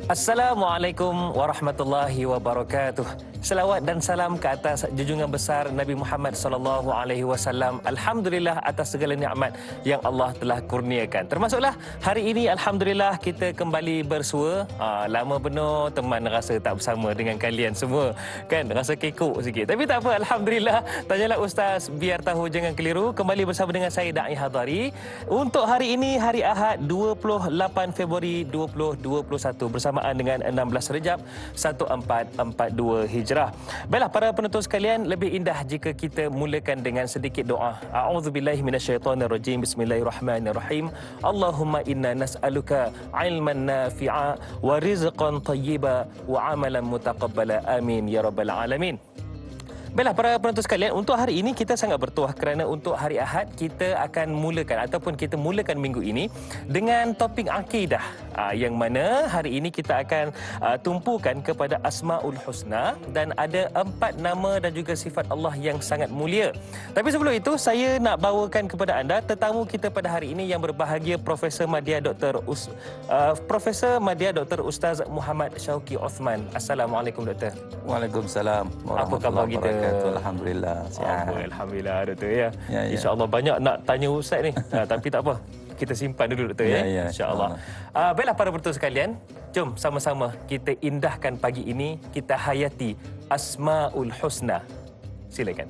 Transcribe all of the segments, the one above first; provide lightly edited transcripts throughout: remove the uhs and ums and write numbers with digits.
Assalamualaikum warahmatullahi wabarakatuh. Selawat dan salam ke atas junjungan besar Nabi Muhammad sallallahu alaihi wasallam. Alhamdulillah atas segala nikmat yang Allah telah kurniakan. Termasuklah hari ini alhamdulillah kita kembali bersua. Lama benar teman rasa tak bersama dengan kalian semua. Kan rasa kekok sikit. Tapi tak apa, alhamdulillah. Tanyalah ustaz biar tahu jangan keliru. Kembali bersama dengan saya Da'i Hadari untuk hari ini, hari Ahad 28 Februari 2021 bersamaan dengan 16 Rejab 1442 Hijrah. Baiklah para penonton sekalian, lebih indah jika kita mulakan dengan sedikit doa. A'udzubillahi minasyaitonirrajim. Bismillahirrahmanirrahim. Allahumma inna nas'aluka ilman nafi'a wa rizqan thayyiba wa amalan mutaqabbala. Amin ya rabbal alamin. Baiklah para penonton sekalian, untuk hari ini kita sangat bertuah kerana untuk hari Ahad kita akan mulakan ataupun kita mulakan minggu ini dengan topik akidah, yang mana hari ini kita akan tumpukan kepada Asmaul Husna dan ada 4 nama dan juga sifat Allah yang sangat mulia. Tapi sebelum itu saya nak bawakan kepada anda tetamu kita pada hari ini yang berbahagia, Profesor Madya Dr. Ustaz Muhammad Syauqi Osman. Assalamualaikum Doktor. Waalaikumsalam Apa khabar kita? Alhamdulillah sihat. Alhamdulillah Doktor ya. Ya. InsyaAllah banyak nak tanya Ustaz ni. Tapi tak apa. Kita simpan dulu Doktor ya. InsyaAllah. Baiklah para penonton sekalian, jom sama-sama kita indahkan pagi ini, kita hayati Asmaul Husna. Silakan.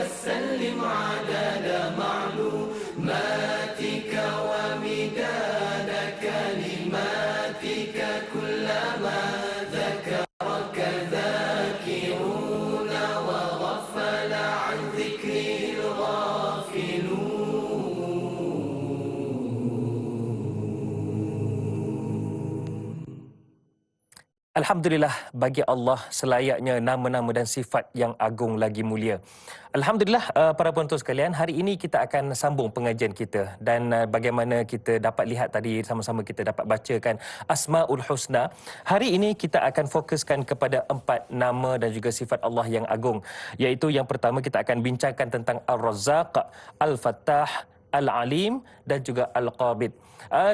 وسلم عدد معلوماتك ومن Alhamdulillah, bagi Allah selayaknya nama-nama dan sifat yang agung lagi mulia. Alhamdulillah, para penonton sekalian, hari ini kita akan sambung pengajian kita dan bagaimana kita dapat lihat tadi sama-sama kita dapat bacakan Asmaul Husna. Hari ini kita akan fokuskan kepada 4 nama dan juga sifat Allah yang agung, iaitu yang pertama kita akan bincangkan tentang Ar-Razzaq, Al-Fattah, Al-Alim dan juga Al-Qabid.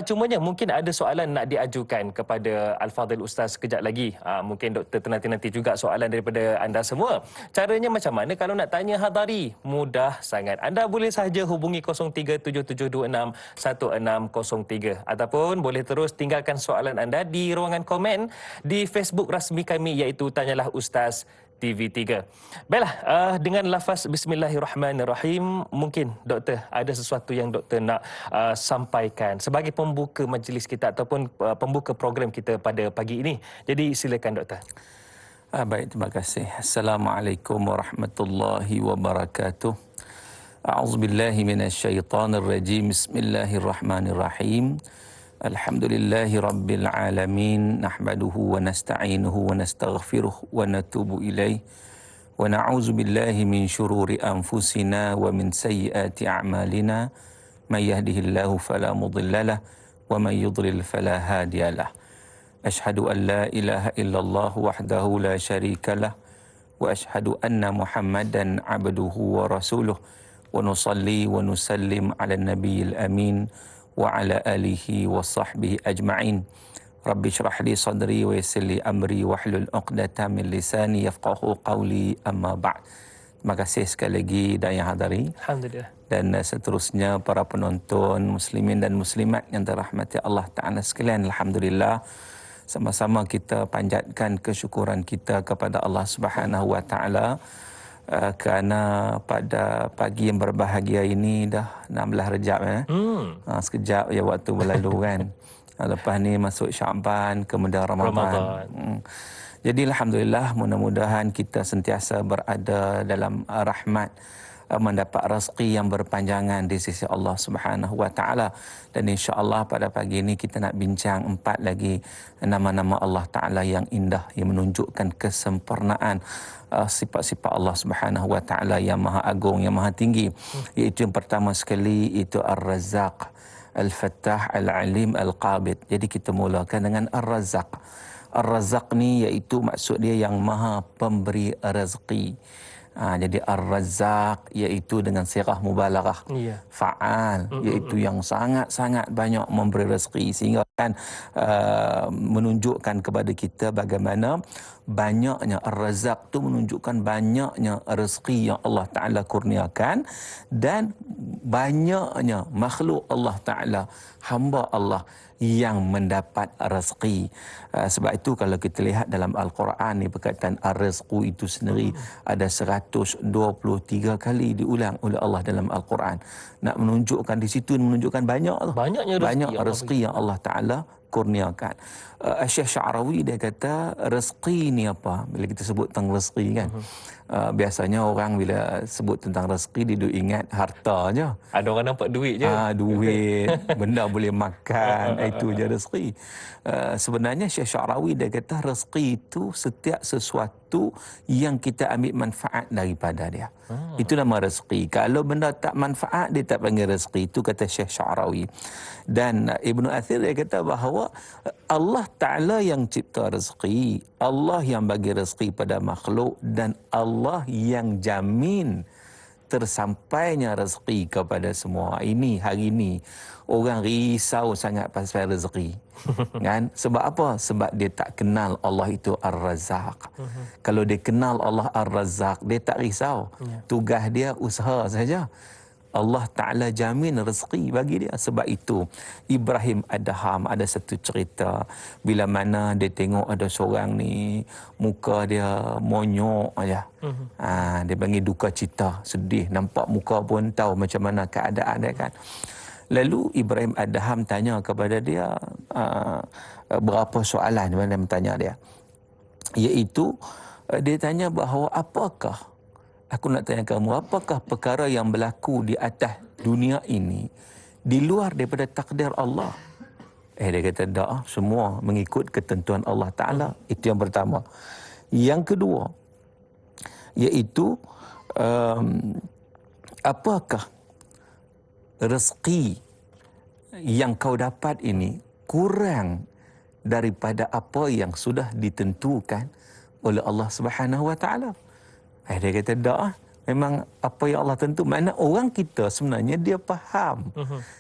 Cumanya mungkin ada soalan nak diajukan kepada Al-Fadhil Ustaz sekejap lagi. Mungkin doktor nanti juga soalan daripada anda semua. Caranya macam mana kalau nak tanya hadari? Mudah sangat. Anda boleh sahaja hubungi 0377261603 ataupun boleh terus tinggalkan soalan anda di ruangan komen di Facebook rasmi kami iaitu Tanyalah Ustaz TV3. Baiklah, dengan lafaz Bismillahirrahmanirrahim, mungkin doktor ada sesuatu yang doktor nak sampaikan sebagai pembuka majlis kita ataupun pembuka program kita pada pagi ini. Jadi silakan doktor. Baik, terima kasih. Assalamualaikum warahmatullahi wabarakatuh. A'udzubillahi minasyaitonirrajim. Bismillahirrahmanirrahim. Alhamdulillahi Rabbil Alamin. Nahmaduhu wa nasta'inuhu wa nastaghfiruh wa natubu ilaih. Wa na'udzu billahi min syururi anfusina wa min sayyiati a'malina. Man yahdihillahu fala mudhillalah wa man yudlil fala hadiyalah. Ashhadu an la ilaha illallah wahdahu la syarikalah wa ashhadu anna Muhammadan abduhu wa rasuluh wa nusalli wa nusallim ala nabiyil amin wa ala alihi wa sahbihi ajma'in. Rabbi syrah li sadri wa yassir li amri wa hlul 'uqdatam min lisani yafqahu qawli, amma ba'd. Terima kasih sekali lagi dan yang hadari. Alhamdulillah. Dan seterusnya para penonton muslimin dan muslimat yang dirahmati Allah Ta'ala sekalian. Alhamdulillah, sama-sama kita panjatkan kesyukuran kita kepada Allah Subhanahu wa Ta'ala kerana pada pagi yang berbahagia ini dah 16 Rejab sekejap ya waktu berlalu kan. Lepas ni masuk Syaban, kemudian Ramadan. Jadi alhamdulillah, mudah-mudahan kita sentiasa berada dalam rahmat, mendapat rezeki yang berpanjangan di sisi Allah Subhanahu wa Ta'ala. Dan insya-Allah pada pagi ini kita nak bincang 4 lagi nama-nama Allah Ta'ala yang indah, yang menunjukkan kesempurnaan sifat-sifat Allah Subhanahu wa Ta'ala yang maha agung, yang maha tinggi. Iaitu yang pertama sekali itu Ar-Razzaq, Al-Fattah, Al-Alim, Al-Qabid. Jadi kita mulakan dengan Ar-Razzaq. Ar-Razzaq ni iaitu maksud dia yang maha pemberi rezeki. Jadi Ar-Razzaq iaitu dengan sirah mubalaghah, fa'al, iaitu yang sangat-sangat banyak memberi rezeki, sehingga kan menunjukkan kepada kita bagaimana banyaknya Ar-Razzaq tu menunjukkan banyaknya rezeki yang Allah Ta'ala kurniakan dan banyaknya makhluk Allah Ta'ala, hamba Allah yang mendapat rezeki. Sebab itu kalau kita lihat dalam Al-Quran ni, perkataan ar-rizqu itu sendiri ada 123 kali diulang oleh Allah dalam Al-Quran. Nak menunjukkan di situ, menunjukkan banyak rezeki yang Allah Ta'ala kurniakan. Syekh Sya'rawi dia kata rezeki ni apa? Bila kita sebut tentang rezeki kan, biasanya orang bila sebut tentang rezeki dia duk ingat harta je. Ada orang nampak duit je. Duit, benda boleh makan, itu je rezeki. Sebenarnya Syekh Sya'rawi dia kata rezeki itu setiap sesuatu yang kita ambil manfaat daripada dia. Itu nama rezeki. Kalau benda tak manfaat, dia tak panggil rezeki. Itu kata Syekh Sya'rawi. Dan Ibnu Athir dia kata bahawa Allah Ta'ala yang cipta rezeki, Allah yang bagi rezeki pada makhluk, dan Allah yang jamin tersampainya rezeki kepada semua. Ini hari ini orang risau sangat pasal rezeki. Kan? Sebab apa? Sebab dia tak kenal Allah itu Ar-Razzaq. Kalau dia kenal Allah Ar-Razzaq, dia tak risau. Tugas dia usaha saja. Allah Ta'ala jamin rezeki bagi dia. Sebab itu Ibrahim Adham ada satu cerita, bila mana dia tengok ada seorang ni muka dia monyok aja. Dia panggil duka cita, sedih, nampak muka pun tahu macam mana keadaan dia kan. Lalu Ibrahim Adham tanya kepada dia berapa soalan dia tanya dia. Iaitu dia tanya bahawa apakah, aku nak tanya kamu, apakah perkara yang berlaku di atas dunia ini di luar daripada takdir Allah? Dia kata tak, semua mengikut ketentuan Allah Ta'ala. Itu yang pertama. Yang kedua, iaitu apakah rezeki yang kau dapat ini kurang daripada apa yang sudah ditentukan oleh Allah Subhanahu Wa Ta'ala? Dia kata tak, memang apa yang Allah tentu. Makna orang kita sebenarnya dia faham.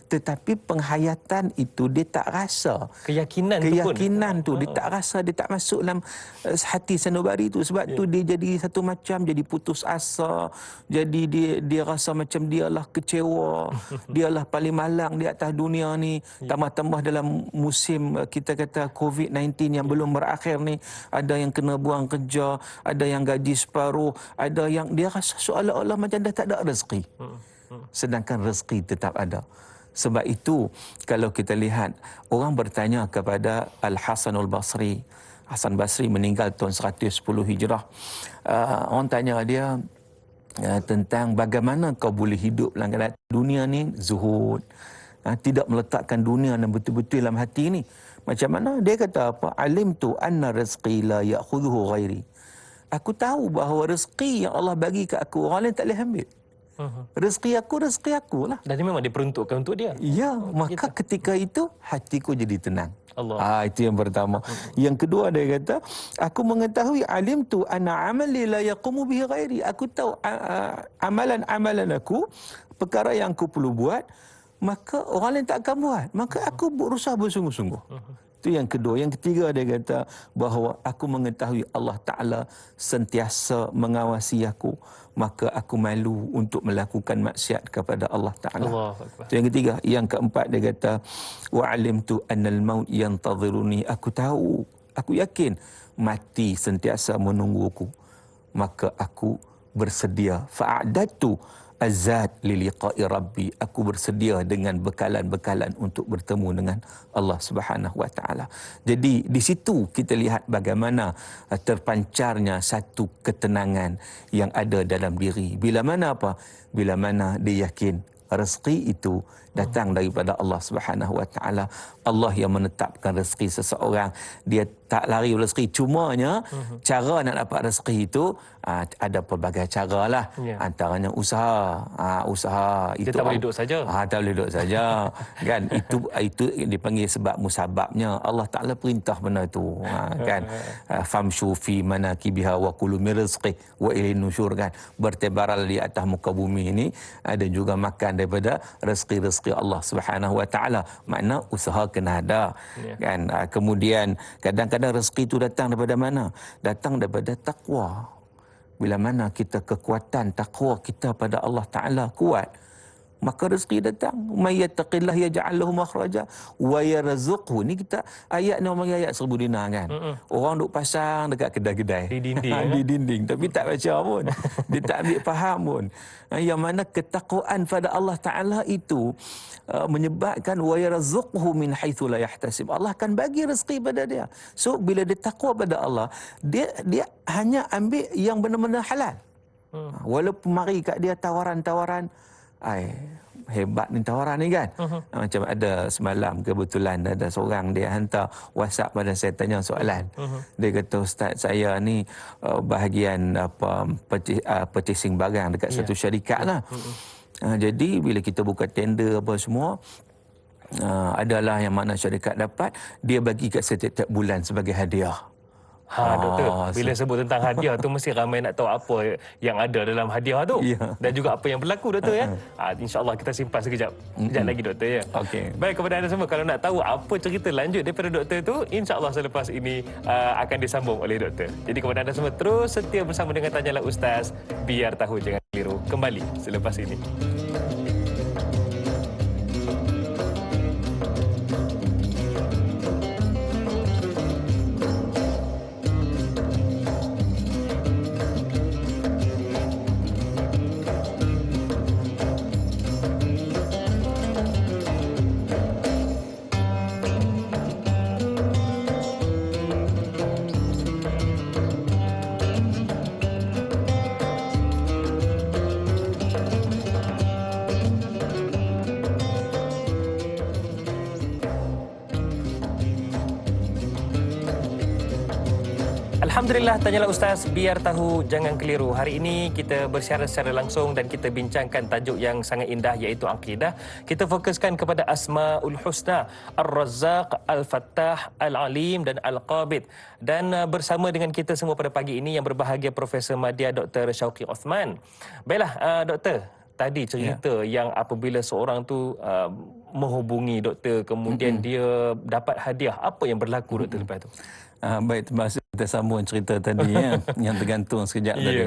Tetapi penghayatan itu dia tak rasa. Keyakinan tu dia tak rasa, dia tak masuk dalam hati sanubari tu. Sebab tu dia jadi satu macam, jadi putus asa. Jadi dia rasa macam dialah kecewa. Dialah paling malang di atas dunia ni. Tambah-tambah dalam musim kita kata COVID-19 yang belum berakhir ni, ada yang kena buang kerja, ada yang gaji separuh, ada yang dia rasa seolah-olah macam dah tak ada rezeki. Sedangkan rezeki tetap ada. Sebab itu kalau kita lihat, orang bertanya kepada Al-Hasanul Basri. Hasan Basri meninggal tahun 110 Hijrah. Orang tanya dia tentang bagaimana kau boleh hidup dalam keadaan dunia ni zuhud, tidak meletakkan dunia yang betul-betul dalam hati ni. Macam mana? Dia kata apa? Alimtu anna rizqi la ya'khudhuhu ghairi. Aku tahu bahawa rezeki yang Allah bagi kat aku, orang lain tak boleh ambil. Rezeki aku lah. Dan dia memang diperuntukkan untuk dia. Ya, maka ketika itu hatiku jadi tenang. Allah. Itu yang pertama. Yang kedua dia kata, aku mengetahui alimtu anna amali la yaqumu bihi ghairi. Aku tahu amalan-amalan aku, perkara yang aku perlu buat, maka orang lain tak akan buat. Maka aku berusaha bersungguh-sungguh. Itu yang kedua. Yang ketiga dia kata bahawa aku mengetahui Allah Ta'ala sentiasa mengawasi aku, maka aku malu untuk melakukan maksiat kepada Allah Ta'ala. Itu yang ketiga. Yang keempat dia kata wa'alimtu annal maut yantadhiruni. Aku tahu, aku yakin mati sentiasa menungguku, maka aku bersedia. Fa'adatu azad liliqa'i rabbi. Aku bersedia dengan bekalan-bekalan untuk bertemu dengan Allah Subhanahu Wa Ta'ala. Jadi di situ kita lihat bagaimana terpancarnya satu ketenangan yang ada dalam diri. Bila mana apa? Bila mana dia yakin rezeki itu datang daripada Allah Subhanahu Wa Ta'ala. Allah yang menetapkan rezeki seseorang. Dia tak lari rezeki. Cumanya cara nak dapat rezeki itu ada pelbagai cara lah. Antaranya usaha. Usaha itu tak boleh duduk saja. Tak boleh duduk saja. Kan itu dipanggil sebab musababnya. Allah Ta'ala perintah benda itu. Kan famshu fi manakibiha wa kulu min rizqi wa ilaihin nusyur. Kan bertebaral di atas muka bumi ini, ada juga makan daripada rezeki-rezeki Allah Subhanahu Wa Ta'ala. Makna usaha kena ada. Kan kemudian kadang-kadang rezeki itu datang daripada mana? Datang daripada takwa. Bila mana kita kekuatan takwa kita pada Allah Ta'ala kuat, maka rezeki datang. May yattaqillah yaj'al lahu makhraja wa yarzuqhu. Ni kita ayat ni orang ayat 1000 dinar kan. Orang duk pasang dekat kedai-kedai di dinding. Di dinding tapi tak baca pun. Dia tak ambil faham pun. Yang mana ketakwaan pada Allah Ta'ala itu menyebabkan wa yarzuqhu min haitsu la yahtasib. Allah akan bagi rezeki pada dia. So bila dia takwa pada Allah, dia hanya ambil yang benar-benar halal. Walaupun mari kat dia tawaran-tawaran, hebat ni tawaran ni kan. Macam ada semalam kebetulan ada seorang dia hantar WhatsApp pada saya, tanya soalan. Dia kata, Ustaz, saya ni bahagian purchasing barang dekat satu syarikat lah. Jadi bila kita buka tender apa semua, adalah yang mana syarikat dapat, dia bagi kat saya tiap-tiap bulan sebagai hadiah. Doktor, bila sebut tentang hadiah tu mesti ramai nak tahu apa yang ada dalam hadiah tu. Dan juga apa yang berlaku, doktor ya. InsyaAllah kita simpan sekejap lagi, doktor ya. Baik, kepada anda semua, kalau nak tahu apa cerita lanjut daripada doktor tu, insyaAllah selepas ini akan disambung oleh doktor. Jadi kepada anda semua, terus setia bersama dengan Tanyalah Ustaz, biar tahu jangan keliru. Kembali selepas ini. Alhamdulillah, tanyalah Ustaz, biar tahu jangan keliru. Hari ini kita bersiaran secara langsung dan kita bincangkan tajuk yang sangat indah iaitu akidah. Kita fokuskan kepada Asmaul Husna, Ar-Razzaq, Al-Fattah, Al-Alim dan Al-Qabid. Dan bersama dengan kita semua pada pagi ini yang berbahagia Profesor Madya Dr. Syauqi Othman. Baiklah, Doktor. Tadi cerita yang apabila seorang tu menghubungi doktor, kemudian dia dapat hadiah. Apa yang berlaku doktor lepas tu? Baik, terima kasih. Kita sambung cerita tadi ya, yang tergantung sekejap tadi.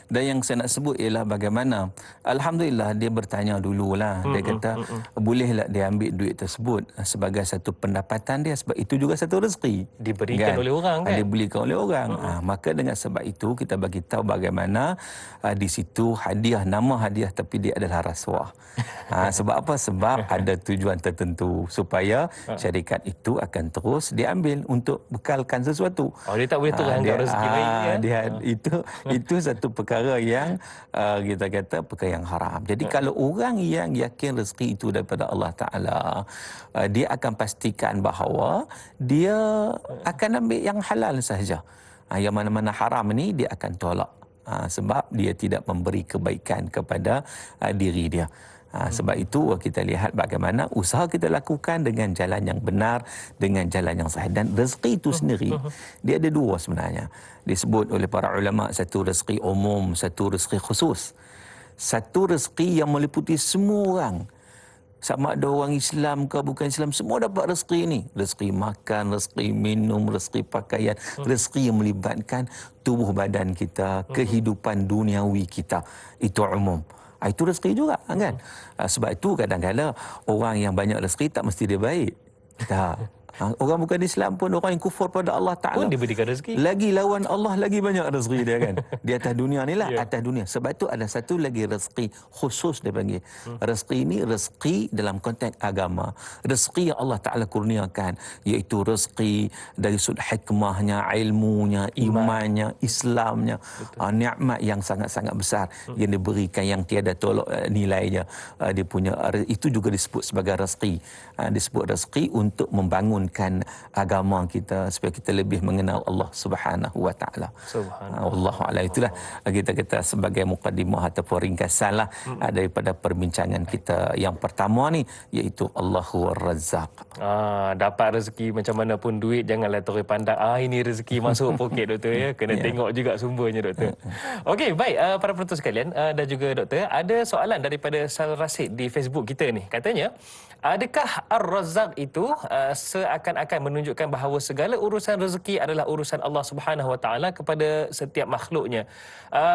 Dan yang saya nak sebut ialah bagaimana, Alhamdulillah dia bertanya dululah. Dia kata, bolehlah dia ambil duit tersebut sebagai satu pendapatan dia, sebab itu juga satu rezeki. Diberikan oleh orang kan? Diberikan oleh orang. Maka dengan sebab itu kita bagi tahu bagaimana di situ hadiah, nama hadiah tapi dia adalah rasuah. Sebab apa? Sebab ada tujuan tertentu supaya syarikat itu akan terus diambil untuk bekalkan sesuatu. Oh, dia tak boleh terangkan rezeki baik ya? Itu satu perkara yang kita kata perkara yang haram. Jadi kalau orang yang yakin rezeki itu daripada Allah Ta'ala, dia akan pastikan bahawa dia akan ambil yang halal sahaja. Yang mana-mana haram ini dia akan tolak. Sebab dia tidak memberi kebaikan kepada diri dia. Sebab itu kita lihat bagaimana usaha kita lakukan dengan jalan yang benar, dengan jalan yang sahih. Dan rezeki itu sendiri, dia ada dua sebenarnya. Disebut oleh para ulama, satu rezeki umum, satu rezeki khusus. Satu rezeki yang meliputi semua orang. Sama ada orang Islam ke bukan Islam, semua dapat rezeki ini. Rezeki makan, rezeki minum, rezeki pakaian, rezeki yang melibatkan tubuh badan kita, kehidupan duniawi kita. Itu umum. Itu rezeki juga kan. Sebab itu kadang-kadang orang yang banyak rezeki tak mesti dia baik. Tak. Orang bukan Islam pun, orang yang kufur pada Allah Ta'ala pun diberikan rezeki. Lagi lawan Allah, lagi banyak rezeki dia kan. Di atas dunia ni lah, atas dunia. Sebab itu ada satu lagi rezeki khusus dia panggil. Rezeki ini rezeki dalam konteks agama. Rezeki yang Allah Ta'ala kurniakan, iaitu rezeki dari sudut hikmahnya, ilmunya, imannya, Islamnya. Nikmat yang sangat-sangat besar yang diberikan, yang tiada tolak nilainya. Dia punya, itu juga disebut sebagai rezeki. Disebut rezeki untuk membangun agama kita supaya kita lebih mengenal Allah Subhanahu wa taala. Wallahu a'lam. Itulah kita kata sebagai mukadimah ataupun ringkasanlah daripada perbincangan kita yang pertama ni, iaitu Allahu Ar-Razzaq. Dapat rezeki macam mana pun duit janganlah terus pandang ini rezeki masuk poket doktor ya. Kena tengok juga sumbernya doktor. Okey, baik para penonton sekalian dan juga doktor, ada soalan daripada Sal Rasid di Facebook kita ni. Katanya, adakah Ar-Razzaq itu seakan-akan menunjukkan bahawa segala urusan rezeki adalah urusan Allah Subhanahu Wa Taala kepada setiap makhluknya,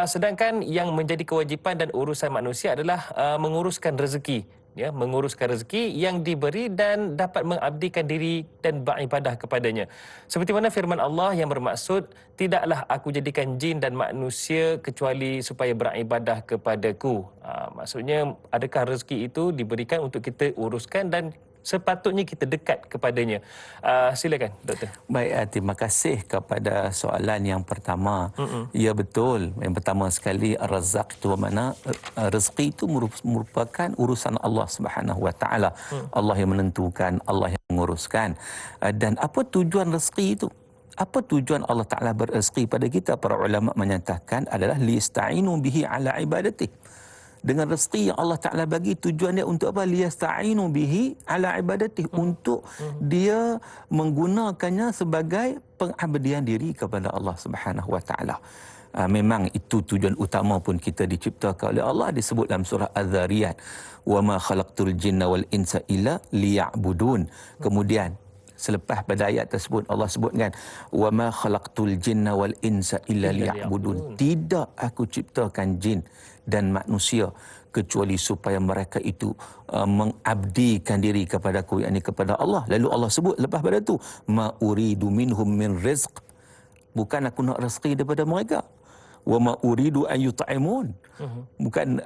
sedangkan yang menjadi kewajipan dan urusan manusia adalah menguruskan rezeki, ya, menguruskan rezeki yang diberi dan dapat mengabdikan diri dan beribadah kepadanya. Seperti mana firman Allah yang bermaksud, tidaklah aku jadikan jin dan manusia kecuali supaya beribadah kepadaku. Maksudnya, adakah rezeki itu diberikan untuk kita uruskan dan sepatutnya kita dekat kepadanya. Silakan doktor. Baik, terima kasih kepada soalan yang pertama. Ya betul. Yang pertama sekali, Ar-Razzaq itu mana rezeki itu merupakan urusan Allah Subhanahu Wa Taala. Allah yang menentukan, Allah yang menguruskan. Dan apa tujuan rezeki itu? Apa tujuan Allah Ta'ala berrezeki pada kita? Para ulama menyatakan adalah liyasta'inu bihi ala ibadatih. Dengan rezeki yang Allah Ta'ala bagi, tujuan dia untuk apa? Liyasta'inu bihi ala ibadatih. Untuk dia menggunakannya sebagai pengabdian diri kepada Allah Subhanahu Wa Ta'ala. Memang itu tujuan utama pun kita diciptakan oleh Allah. Disebut dalam surah Az-Zariyat, wa ma khalaqtul jinna wal insa illa liya'budun. Kemudian selepas pada ayat tersebut Allah sebutkan, wa ma khalaqtul jinna wal insa illa liya'budun. Tidak aku ciptakan jin dan manusia kecuali supaya mereka itu mengabdikan diri kepadaku, yakni kepada Allah. Lalu Allah sebut lepas pada tu, ma uridu minhum min rizq. Bukan aku nak rezeki daripada mereka. wa ma uridu an yut'imun. Bukan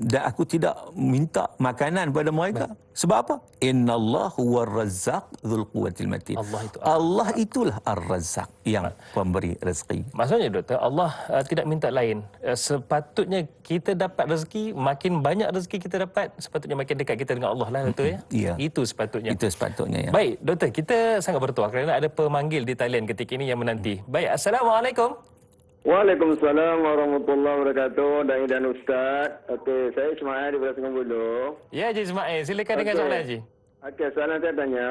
dan aku tidak minta makanan pada mereka. Sebab apa? Innallahu huwar razzaq dzul quwwatil matin. Allah itulah ar-razzaq yang pemberi rezeki. Maksudnya doktor, Allah tidak minta lain. Sepatutnya kita dapat rezeki, makin banyak rezeki kita dapat, sepatutnya makin dekat kita dengan Allah lah, doktor ya. Ya. Itu sepatutnya. Itu sepatutnya ya. Baik, doktor, kita sangat bertuah kerana ada pemanggil di talian ketika ini yang menanti. Baik, Assalamualaikum. Waalaikumsalam warahmatullahi wabarakatuh. Dan Ustaz. Okey, saya Ismail di Sungai Buloh. Ya, Haji Ismail, silakan dengan soalan Haji. Okey, soalan saya tanya,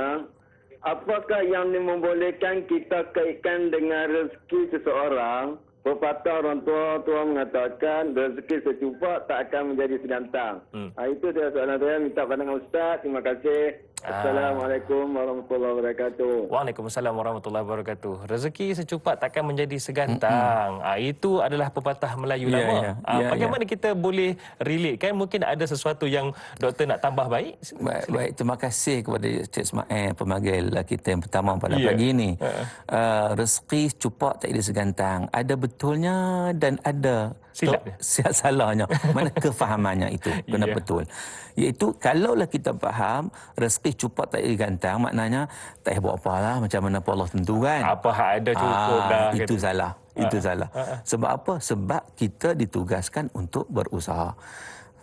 apakah yang membolehkan kita kaitkan dengan rezeki seseorang? Pepatah orang tua mengatakan rezeki secupak tak akan menjadi sedantang. Itu dia soalan saya, minta pandangan Ustaz. Terima kasih. Assalamualaikum warahmatullahi wabarakatuh. Waalaikumsalam warahmatullahi wabarakatuh. Rezeki secupak takkan menjadi segantang. Itu adalah pepatah Melayu lama. Bagaimana kita boleh relate kan? Mungkin ada sesuatu yang doktor nak tambah baik. Baik, terima kasih kepada Cik Ismail, pemanggil kita yang pertama pada pagi ini. Rezeki secupak tak ada segantang. Ada betulnya dan ada salahnya. Mana kefahamannya itu kena betul. Iaitu kalaulah kita faham rezeki cupak tak gantang, maknanya tak buat apalah, macam mana pun Allah tentukan. Apa hak ada cukup dah. Itu salah. Itu salah. Sebab apa? Sebab kita ditugaskan untuk berusaha.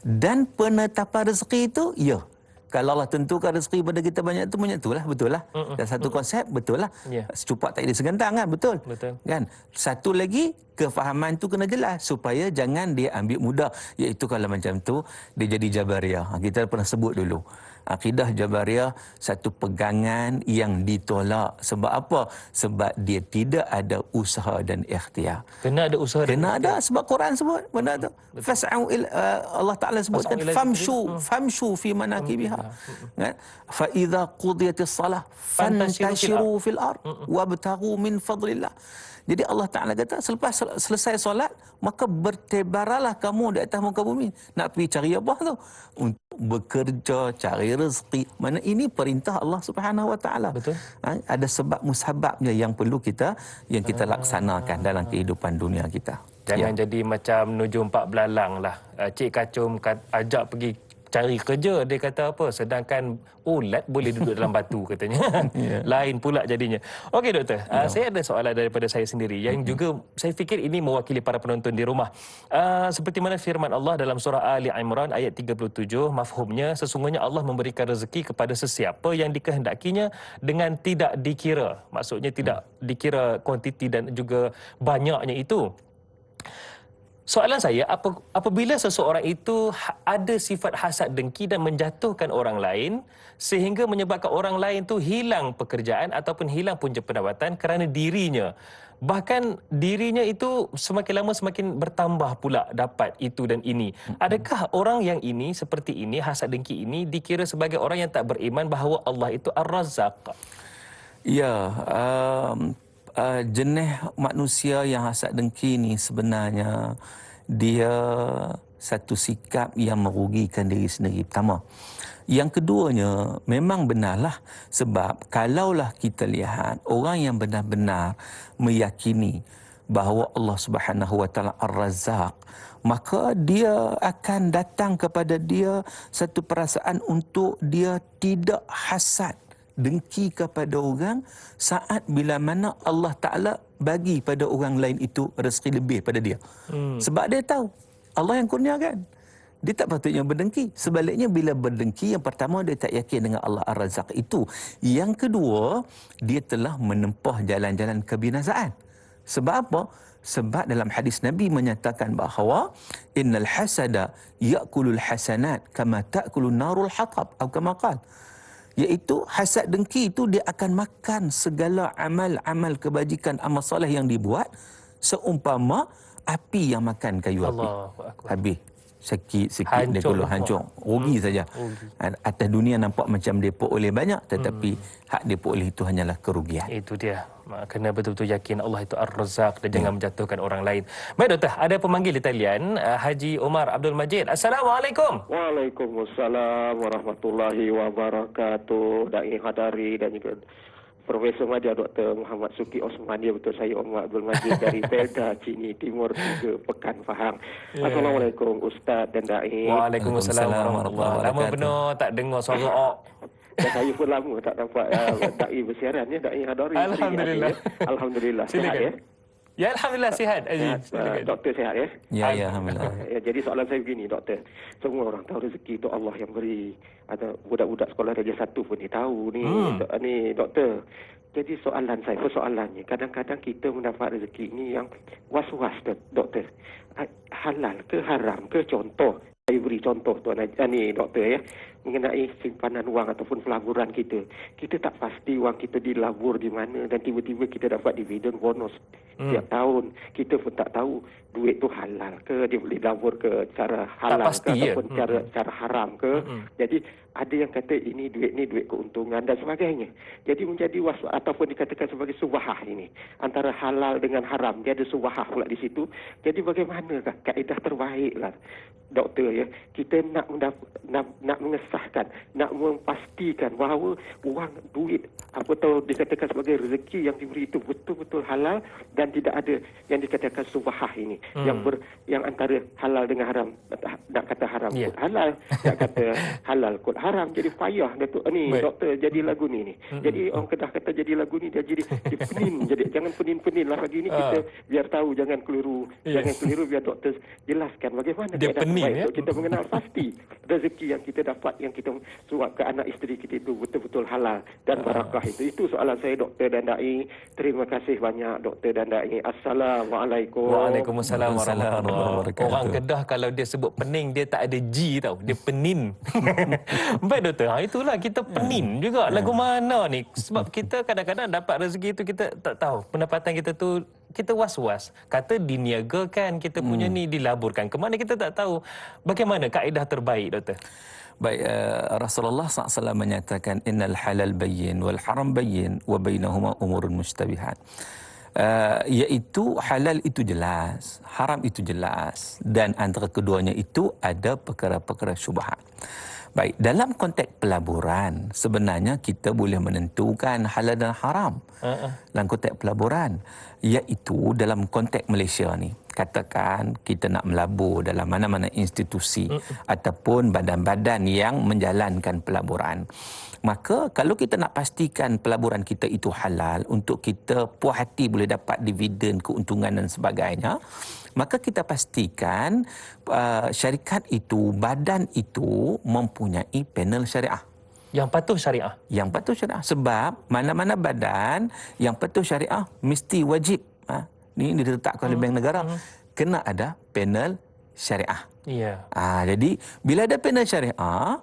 Dan penetapan rezeki itu, ya, kalau Allah tentukan rezeki pada kita banyak itulah, betul lah. Dan satu konsep, betul lah. Secupak tak ada segantang kan, betul. Kan? Satu lagi, kefahaman tu kena jelas supaya jangan dia ambil mudah. Iaitu kalau macam tu, dia jadi Jabariyah. Kita pernah sebut dulu. Akidah Jabariyah satu pegangan yang ditolak. Sebab apa? Sebab dia tidak ada usaha dan ikhtiar. Kena ada usaha dan kena ada, sebab Quran sebut benda tu. Fas'au Allah Taala sebutkan famshu fi manakibiha. Kan? Fa idza qudiyatis salah fantashiru fil ard wabtaghu min fadlillah. Jadi Allah Ta'ala kata, selepas selesai solat, maka bertebaralah kamu di atas muka bumi. Nak pergi cari apa tu? Untuk bekerja, cari rezeki. Mana ini perintah Allah Subhanahu Wa Ta'ala. Betul. Ada sebab musababnya yang perlu kita laksanakan dalam kehidupan dunia kita. Jangan jadi macam Nujum Pak Belalang lah. Cik Kacum ajak pergi cari kerja, dia kata apa, sedangkan ulat boleh duduk dalam batu katanya. Lain pula jadinya. Okey doktor, saya ada soalan daripada saya sendiri yang juga saya fikir ini mewakili para penonton di rumah. Seperti mana firman Allah dalam surah Ali Imran ayat 37, mafhumnya sesungguhnya Allah memberikan rezeki kepada sesiapa yang dikehendakinya dengan tidak dikira. Maksudnya tidak dikira kuantiti dan juga banyaknya itu. Soalan saya, apabila seseorang itu ada sifat hasad dengki dan menjatuhkan orang lain sehingga menyebabkan orang lain tu hilang pekerjaan ataupun hilang punca pendapatan kerana dirinya. Bahkan dirinya itu semakin lama semakin bertambah pula dapat itu dan ini. Adakah orang yang ini seperti ini, hasad dengki ini dikira sebagai orang yang tak beriman bahawa Allah itu Ar-Razzaq? Ya, jenis manusia yang hasad dengki ni sebenarnya dia satu sikap yang merugikan diri sendiri, pertama. Yang keduanya, memang benarlah, sebab kalaulah kita lihat orang yang benar-benar meyakini bahawa Allah Subhanahu Wa Taala Ar-Razzaq, maka dia akan datang kepada dia satu perasaan untuk dia tidak hasad dengki kepada orang saat bila mana Allah Ta'ala bagi pada orang lain itu rezeki lebih pada dia. Sebab dia tahu Allah yang kurniakan. Dia tak patutnya berdengki. Sebaliknya bila berdengki, yang pertama dia tak yakin dengan Allah Ar-Razzaq itu. Yang kedua, dia telah menempuh jalan-jalan kebinasaan. Sebab apa? Sebab dalam hadis Nabi menyatakan bahawa innal hasada ya'kulul hasanat kama ta'kulun narul hatab atau kama qala, iaitu hasad dengki itu dia akan makan segala amal-amal kebajikan, amal soleh yang dibuat seumpama api yang makan kayu api. Habis sikit dia keluar hancur, rugi saja. Atas dunia nampak macam dia peroleh banyak, tetapi hak dia peroleh itu hanyalah kerugian. Itu dia. Kena betul-betul yakin Allah itu Ar-Razzaq dan jangan menjatuhkan orang lain. Baik doktor, ada pemanggil di talian, Haji Omar Abdul Majid. Assalamualaikum. Waalaikumsalam warahmatullahi wabarakatuh. Dai Hadari dan juga Profesor Madya Dr. Muhammad Suki Osman, dia betul saya Omar Abdul Majid dari Pelda Cini Timur 3 Pekan Fahang. Assalamualaikum Ustaz dan Da'i. Waalaikumsalam warahmatullahi wabarakatuh. Lama benar tak dengar suara ok. Dan saya pun lama tak dapat Da'i bersiaran ya, Da'i Hadari. Alhamdulillah. Alhamdulillah. Silakan. Sihat, ya? Ya Alhamdulillah sihat. Doktor sihat ya? Ya, Alhamdulillah. Jadi soalan saya begini, doktor. Semua orang tahu rezeki itu Allah yang beri. Ada budak-budak sekolah darjah 1 pun dia tahu ni. Ni doktor. Jadi persoalannya, kadang-kadang kita mendapat rezeki ini yang was-was, doktor. Halal ke haram ke? Contoh, saya beri contoh tuan ni doktor ya, mengenai simpanan wang ataupun pelaburan kita. Kita tak pasti wang kita dilabur di mana dan tiba-tiba kita dapat dividen bonus setiap tahun. Kita pun tak tahu duit tu halal ke, dia boleh labur ke cara halal ke ataupun cara haram ke. Jadi ada yang kata ini duit keuntungan dan sebagainya. Jadi menjadi ataupun dikatakan sebagai subahah ini antara halal dengan haram. Dia ada subahah pula di situ. Jadi bagaimanakah kaedah terbaiklah doktor ya, kita nak mengesahkan, nak memastikan bahawa wang duit atau dikatakan sebagai rezeki yang diberi itu betul-betul halal dan tidak ada yang dikatakan subahah ini yang antara halal dengan haram. Nak kata haram kot halal, nak kata halal kot haram. Jadi payah doktor jadi lagu ni. Jadi orang Kedah kata jadi lagu ni dia penin. Jadi jangan penin-penin lah pagi ni, kita biar tahu, jangan keliru. Jangan keliru, biar doktor jelaskan bagaimana dia penin untuk kita mengenal pasti rezeki yang kita dapat, yang kita suap ke anak isteri kita itu betul-betul halal dan barakah itu. Itu soalan saya doktor dan Da'i. Terima kasih banyak doktor dan Da'i. Assalamualaikum. Waalaikumsalam warahmatullahi wabarakatuh. Orang Kedah kalau dia sebut pening, dia tak ada G tau. Dia penin. Baik doktor, itulah kita penin juga. Lagu mana ni? Sebab kita kadang-kadang dapat rezeki itu kita tak tahu. Pendapatan kita tu kita was-was. Kata diniagakan, kita punya ni dilaburkan. Kemana kita tak tahu. Bagaimana kaedah terbaik doktor? Baik, Rasulullah SAW menyatakan innal halal bayyin wal haram bayyin wa bainahuma umurun mustabihat. Iaitu halal itu jelas, haram itu jelas, dan antara keduanya itu ada perkara-perkara syubhat. Baik, dalam konteks pelaburan sebenarnya kita boleh menentukan halal dan haram. Dalam konteks pelaburan, iaitu dalam konteks Malaysia ni, katakan kita nak melabur dalam mana-mana institusi ataupun badan-badan yang menjalankan pelaburan. Maka kalau kita nak pastikan pelaburan kita itu halal untuk kita puas hati boleh dapat dividen, keuntungan dan sebagainya, maka kita pastikan syarikat itu, badan itu mempunyai panel syariah. Yang patuh syariah. Yang patuh syariah. Sebab mana-mana badan yang patuh syariah mesti wajib. Ini diletakkan oleh Bank Negara. Kena ada panel syariah. Ya. Jadi bila ada panel syariah,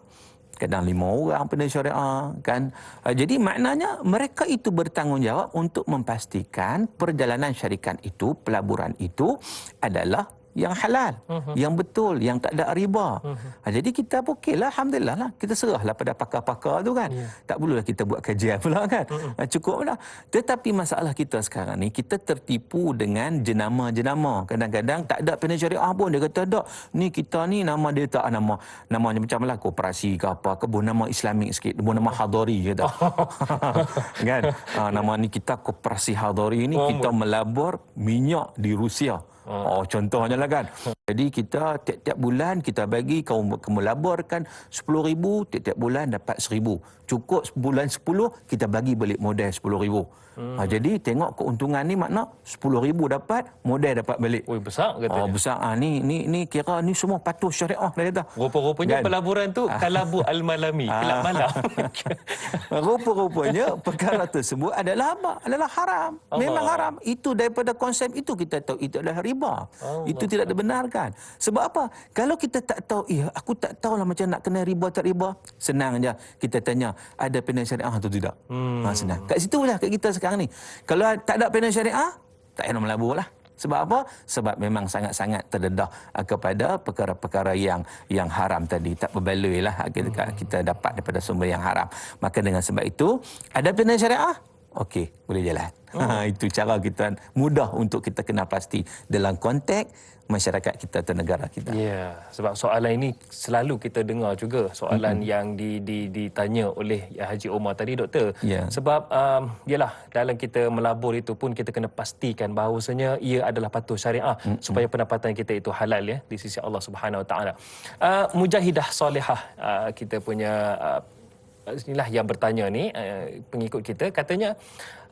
kadang 5 orang panel syariah kan. Jadi maknanya mereka itu bertanggungjawab untuk memastikan perjalanan syarikat itu, pelaburan itu adalah yang halal, yang betul, yang tak ada riba. Jadi kita okeylah, alhamdulillah lah, kita serahlah pada pakar-pakar tu kan. Tak perlulah kita buat kajian pula kan. Cukuplah. Tetapi masalah kita sekarang ni, kita tertipu dengan jenama-jenama. Kadang-kadang tak ada panel syariah pun dia kata tak. Ni kita ni nama dia tak namanya macam lah koperasi ke apa, kebun nama Islamik sikit, kebun nama Hadari kata. Kan? Nama ni kita koperasi Hadari ni, kita melabur minyak di Rusia. Contohnya lah kan. Jadi kita tiap-tiap bulan kita bagi kamu laborkan 10,000, tiap-tiap bulan dapat 1,000. Cukup bulan 10 kita bagi balik modal 10,000. Jadi tengok keuntungan ni makna 10,000 dapat, modal dapat balik. Oi, besar katanya. Besar. Ni kira ni semua patuh syariah dia kata. Rupa-rupanya pelaburan tu kalabu al-malami, kelab malam. Rupa-rupanya perkara tersebut adalah apa? Adalah haram. Memang haram. Itu daripada konsep itu kita tahu itu adalah riba. Itu tidak dibenarkan. Sebab apa? Kalau kita tak tahu, aku tak tahulah macam nak kena riba tak riba. Senang aja kita tanya, ada panel syariah atau tidak? Senang. Kat situ lah kat kita sekarang ni. Kalau tak ada panel syariah, tak payah melabur lah. Sebab apa? Sebab memang sangat-sangat terdedah kepada perkara-perkara yang haram tadi. Tak berbaloi lah kita dapat daripada sumber yang haram. Maka dengan sebab itu, ada panel syariah, okey, boleh jalan. Itu cara kita mudah untuk kita kena pasti dalam konteks masyarakat kita atau negara kita. Ya, sebab soalan ini selalu kita dengar juga, soalan yang ditanya oleh Haji Omar tadi, Doktor. Ya. Sebab yalah, dalam kita melabur itu pun kita kena pastikan bahawasanya ia adalah patuh syariah supaya pendapatan kita itu halal ya di sisi Allah Subhanahu Wa Taala. Mujahidah Solehah, kita punya inilah yang bertanya ni, pengikut kita katanya,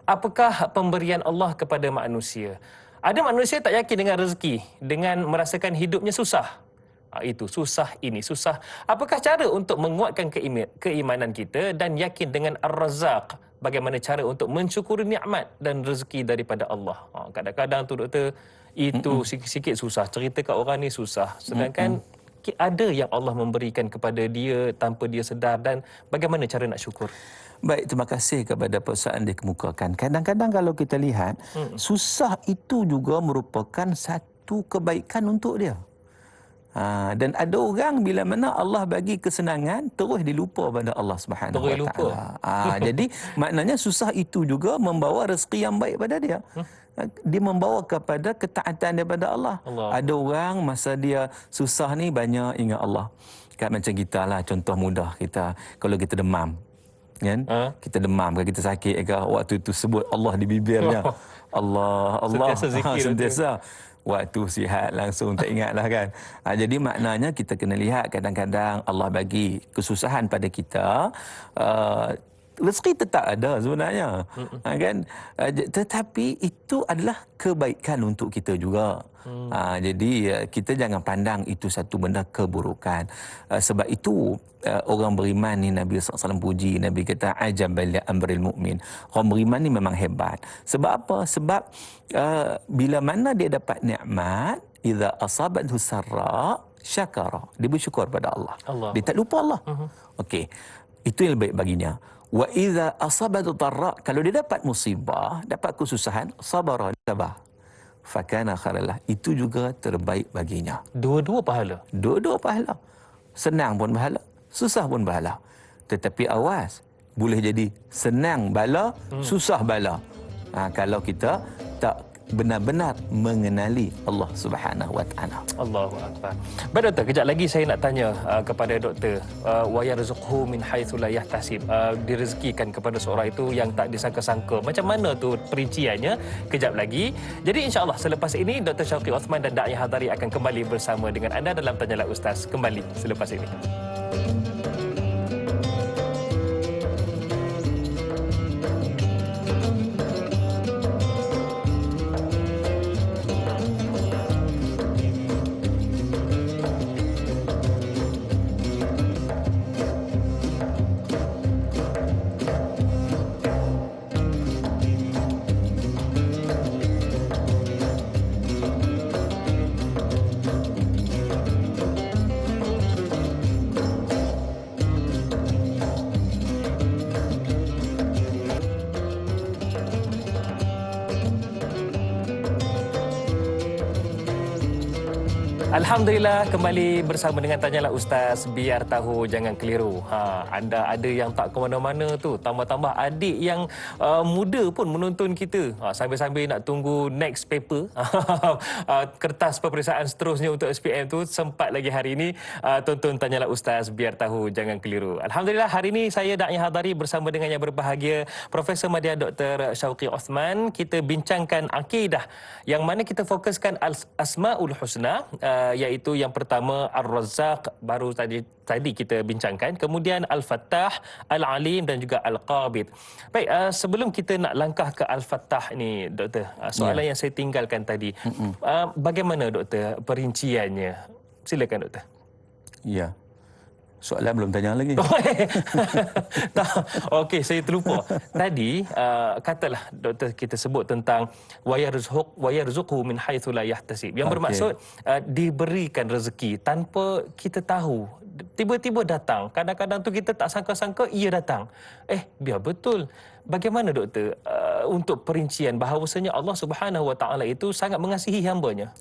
apakah pemberian Allah kepada manusia? Ada manusia tak yakin dengan rezeki, dengan merasakan hidupnya susah. Itu susah, ini susah. Apakah cara untuk menguatkan keimanan kita dan yakin dengan Ar-Razzaq? Bagaimana cara untuk mensyukuri nikmat dan rezeki daripada Allah? Kadang-kadang tu Doktor, itu sikit-sikit susah. Cerita kat orang ni susah. Sedangkan ada yang Allah memberikan kepada dia tanpa dia sedar, dan bagaimana cara nak syukur? Baik, terima kasih kepada persoalan dikemukakan. Kadang-kadang kalau kita lihat, susah itu juga merupakan satu kebaikan untuk dia. Dan ada orang bila mana Allah bagi kesenangan, terus dilupa pada Allah Subhanahu Wa Taala. Jadi maknanya susah itu juga membawa rezeki yang baik pada dia. Dia membawa kepada ketaatan daripada Allah. Ada orang masa dia susah ni banyak ingat Allah. Kan macam kita lah, contoh mudah kita, kalau kita demam, kan? Kita demam, kalau kita sakit ke, waktu itu sebut Allah di bibirnya. Allah, Sentiasa zikir. Sentiasa. Waktu sihat langsung tak ingatlah kan. Jadi maknanya kita kena lihat, kadang-kadang Allah bagi kesusahan pada kita, rezeki tetap ada sebenarnya. Kan? Tetapi itu adalah kebaikan untuk kita juga. Jadi kita jangan pandang itu satu benda keburukan. Sebab itu orang beriman ni, Nabi SAW puji, Nabi kata ajabal li amril mu'min. Orang beriman ni memang hebat. Sebab apa? Sebab bila mana dia dapat nikmat, idza asabathu sarra syakara, dia bersyukur pada Allah. Dia tak lupa Allah. Okey. Itu yang lebih baginya. Wa idza asabathu dharra, kalau dia dapat musibah, dapat kesusahan, sabara, sabar. Fakana khairal, itu juga terbaik baginya. Dua-dua pahala. Dua-dua pahala. Senang pun pahala, susah pun pahala. Tetapi awas, boleh jadi senang bala, susah bala. Kalau kita tak benar-benar mengenali Allah Subhanahu Wa Taala. Allahu Akbar. Baik Doktor, kejap lagi saya nak tanya kepada Doktor, wa yarzuqhu min haitsu la yahtasib. Direzekikan kepada seorang itu yang tak disangka-sangka. Macam mana tu perinciannya? Kejap lagi. Jadi insya-Allah selepas ini Dr. Syauqi Osman dan Da'i Hadari akan kembali bersama dengan anda dalam Tanyalah Ustaz, kembali selepas ini. Alhamdulillah, kembali bersama dengan Tanyalah Ustaz, biar tahu jangan keliru. Anda ada yang tak ke mana-mana tu, tambah-tambah adik yang muda pun menonton kita. Sambil-sambil nak tunggu next paper, kertas peperiksaan seterusnya untuk SPM tu, sempat lagi hari ini tonton Tanyalah Ustaz, biar tahu jangan keliru. Alhamdulillah, hari ini saya Da'i Hadari bersama dengan yang berbahagia Profesor Madya Dr. Syauqi Osman. Kita bincangkan akidah, yang mana kita fokuskan Asmaul Husna, iaitu yang pertama Ar-Razzaq, baru tadi kita bincangkan, kemudian Al-Fattah, Al-Alim dan juga Al-Qabid. Baik, sebelum kita nak langkah ke Al-Fattah ni Doktor, soalan yang saya tinggalkan tadi, bagaimana Doktor perinciannya? Silakan Doktor. Ya. Soalan belum tanya lagi. Okey, saya terlupa. Tadi katalah Doktor kita sebut tentang wa yarzuqhu min haitsu la yahtasib. Yang bermaksud diberikan rezeki tanpa kita tahu. Tiba-tiba datang. Kadang-kadang tu kita tak sangka-sangka ia datang. Biar betul. Bagaimana Doktor untuk perincian bahawasanya Allah Subhanahu Wa Taala itu sangat mengasihi hamba-Nya?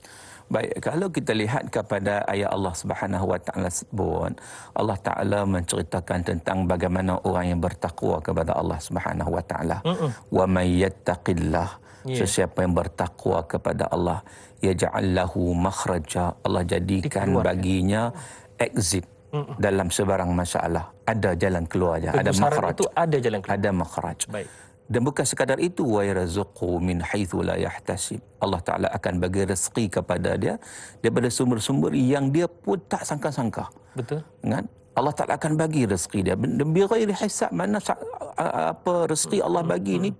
Baik, kalau kita lihat kepada ayat Allah Subhanahu Wa Taala sebut, Allah Taala menceritakan tentang bagaimana orang yang bertakwa kepada Allah Subhanahu Wa Taala. Wa may yattaqillah, sesiapa yang bertakwa kepada Allah, yaj'al lahu makhraja, Allah jadikan baginya exit dalam sebarang masalah. Ada jalan keluarnya, ada makhraj. Itu ada jalan keluar. Ada makhraj. Baik. Dan bukan sekadar itu, wa yarzuqhu min haitsu la yahtasib. Allah Taala akan bagi rezeki kepada dia daripada sumber-sumber yang dia pun tak sangka-sangka. Betul. Kan? Allah Taala akan bagi rezeki dia bi ghairi hisab. Mana apa rezeki Allah bagi ni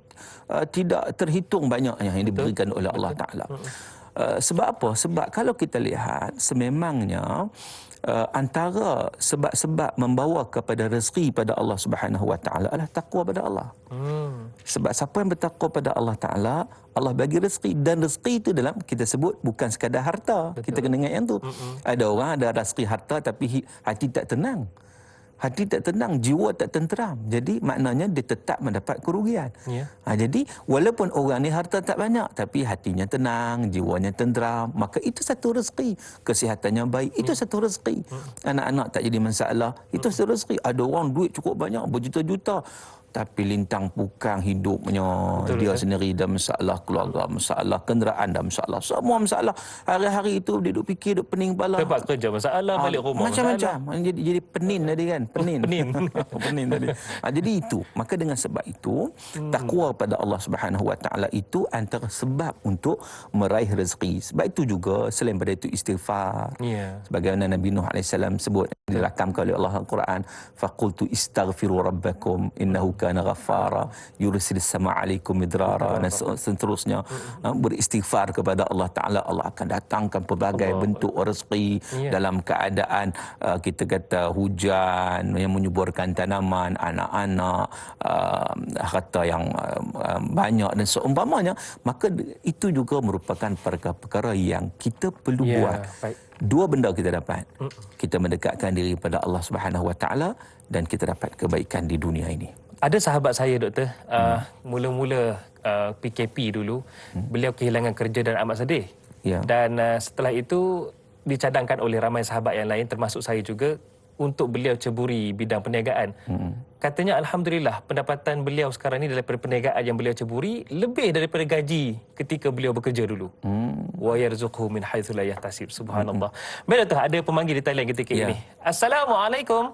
tidak terhitung banyaknya yang diberikan oleh Allah Taala. Sebab apa? Sebab kalau kita lihat sememangnya antara sebab-sebab membawa kepada rezeki pada Allah Subhanahu Wa Taala adalah takwa pada Allah. Sebab siapa yang bertakwa pada Allah Taala, Allah bagi rezeki, dan rezeki itu dalam kita sebut bukan sekadar harta. Betul. Kita kena ingat yang tu. Ada orang ada rezeki harta tapi hati tak tenang. Hati tak tenang, jiwa tak tenteram. Jadi maknanya dia tetap mendapat kerugian. Jadi walaupun orang ni harta tak banyak tapi hatinya tenang, jiwanya tenteram, maka itu satu rezeki. Kesihatannya baik, itu satu rezeki. Anak-anak tak jadi masalah, itu satu rezeki. Ada orang duit cukup banyak, berjuta-juta, tapi lintang pukang hidupnya. Betul, dia sendiri dah masalah, keluarga masalah, kenderaan dah masalah, semua masalah. Hari-hari itu dia duduk fikir, duduk pening kepala. Tempat kerja masalah, balik rumah macam-macam. Jadi penin tadi kan, penin. Penin. Penin tadi. Jadi itu, maka dengan sebab itu takwa pada Allah Subhanahu Wa Taala itu antara sebab untuk meraih rezeki. Sebab itu juga selain pada itu istighfar. Sebagaimana Nabi Nuh AS sebut, dirakamkan oleh Allah Al-Quran, faqultu istaghfiru rabbakum innahu kana ghaffara yursilis sama alaikum midrara, dan seterusnya. Beristighfar kepada Allah Taala, Allah akan datangkan pelbagai bentuk rezeki dalam keadaan kita kata hujan yang menyuburkan tanaman, anak-anak, harta yang banyak dan seumpamanya. Maka itu juga merupakan perkara-perkara yang kita perlu buat. Dua benda kita dapat. Kita mendekatkan diri pada Allah Subhanahu Wa Taala dan kita dapat kebaikan di dunia ini. Ada sahabat saya, doktor, mula-mula PKP dulu, beliau kehilangan kerja dan amat sedih. Dan setelah itu dicadangkan oleh ramai sahabat yang lain termasuk saya juga untuk beliau ceburi bidang perniagaan. Katanya alhamdulillah pendapatan beliau sekarang ni daripada perniagaan yang beliau ceburi lebih daripada gaji ketika beliau bekerja dulu. Wa yarzuqhu min haitsu la yahtasib. Subhanallah. Baik, doktor, ada pemanggil di talian ketika ini. Assalamualaikum.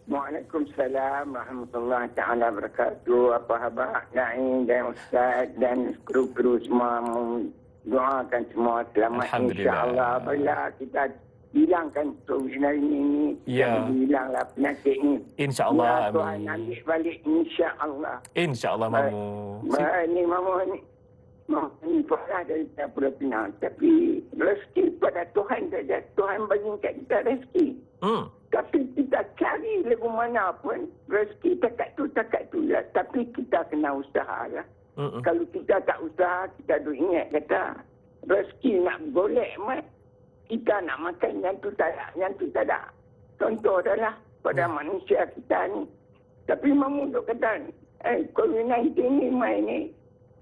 Waalaikumsalam warahmatullahi taala wabarakatuh. Apa khabar Naim dan Ustaz dan kru-kru semua, doakan semua selamat insya-Allah. Bila kita hilangkan COVID-19 ini, hilanglah penyakit ini. Insya-Allah. Tuhan ambil balik insya-Allah. Insya-Allah, Mamu. Ini Mamu ini pernah dari Pulau Pinang, tapi rezeki pada Tuhan saja. Tuhan bagi kat kita rezeki. Tapi kita cari lagu mana pun, rezeki takat tu lah. Tapi kita kena usaha lah. Kalau kita tak usaha, kita duk ingat kata, rezeki nak golek mat, kita nak makan yang tu tak ada. Contoh adalah pada manusia kita ni. Tapi Mamu duk kata, COVID-19 ni main ni,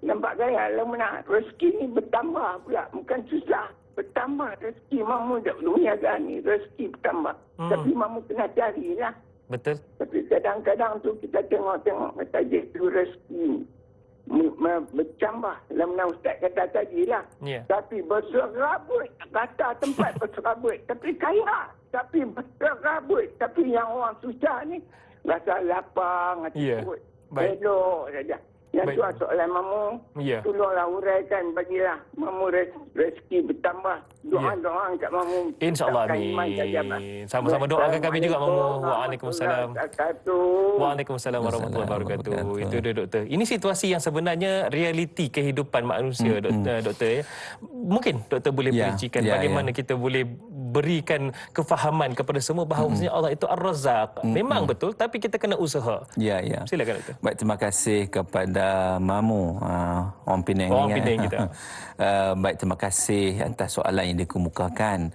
nampak gaya lah mana rezeki ni bertambah pula, bukan susah. Bertambah rezeki Mamu dah berniaga ni, rezeki bertambah. Tapi Mamu kena carilah. Betul. Tapi kadang-kadang tu kita tengok kata tu rezeki bertambah. Dalam Ustaz kata tadi lah. Tapi berserabut, kata tempat berserabut. Tapi kaya. Tapi berserabut. Tapi yang orang susah ni, rasa lapang, hati perut. Elok saja. Yang tu soalan Mamu, tolonglah uraikan, bagilah Mamu rezeki bertambah. Doa-doa kat Mamu. InsyaAllah, amin. Sama-sama doakan kami juga, Mamu. Waalaikumsalam. Waalaikumsalam warahmatullahi wabarakatuh. Itu dia, doktor. Ini situasi yang sebenarnya realiti kehidupan manusia, doktor. Mungkin doktor boleh perincikan bagaimana kita boleh berikan kefahaman kepada semua bahawasanya Allah itu Ar-Razzaq. Memang betul, tapi kita kena usaha. Silakan, doktor. Baik, terima kasih kepada Mamu, orang Penang. Orang Penang kita. Baik, terima kasih atas soalan yang dikemukakan,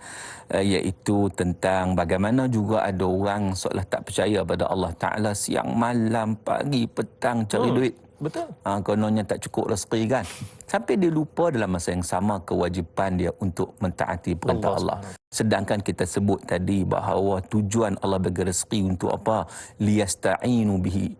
iaitu tentang bagaimana juga ada orang seolah tak percaya pada Allah Ta'ala, siang malam, pagi, petang cari duit. Betul. Kononnya tak cukup rezeki kan. sampai dia lupa dalam masa yang sama kewajipan dia untuk mentaati perintah Allah. Sedangkan kita sebut tadi bahawa tujuan Allah bagi rezeki untuk apa? Liyasta'inu bihi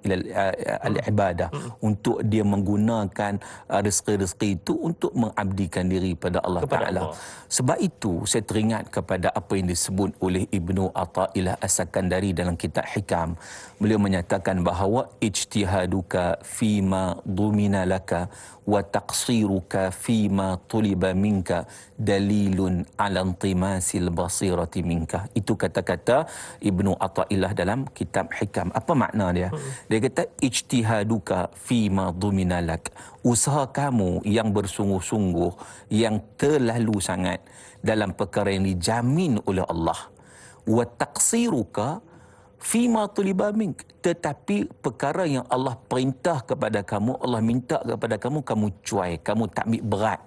al-ibadah. Untuk dia menggunakan rezeki-rezeki itu untuk mengabdikan diri pada Allah Ta'ala. Sebab itu saya teringat kepada apa yang disebut oleh Ibnu Athaillah As-Sakandari dalam kitab Hikam. Beliau menyatakan bahawa ijtihaduka fima dhumina laka wa taqsiruka fima tuliba minka dalilun ala intimasil basirati minka. Itu kata-kata Ibnu Athaillah dalam kitab Hikam. Apa makna dia? Dia kata ijtihaduka fima dhumina lak. Usaha kamu yang bersungguh-sungguh, yang terlalu sangat dalam perkara yang dijamin oleh Allah. Wa taqsiruka fima tuliba mink, tetapi perkara yang Allah perintah kepada kamu, Allah minta kepada kamu, kamu cuai, kamu tak ambil berat.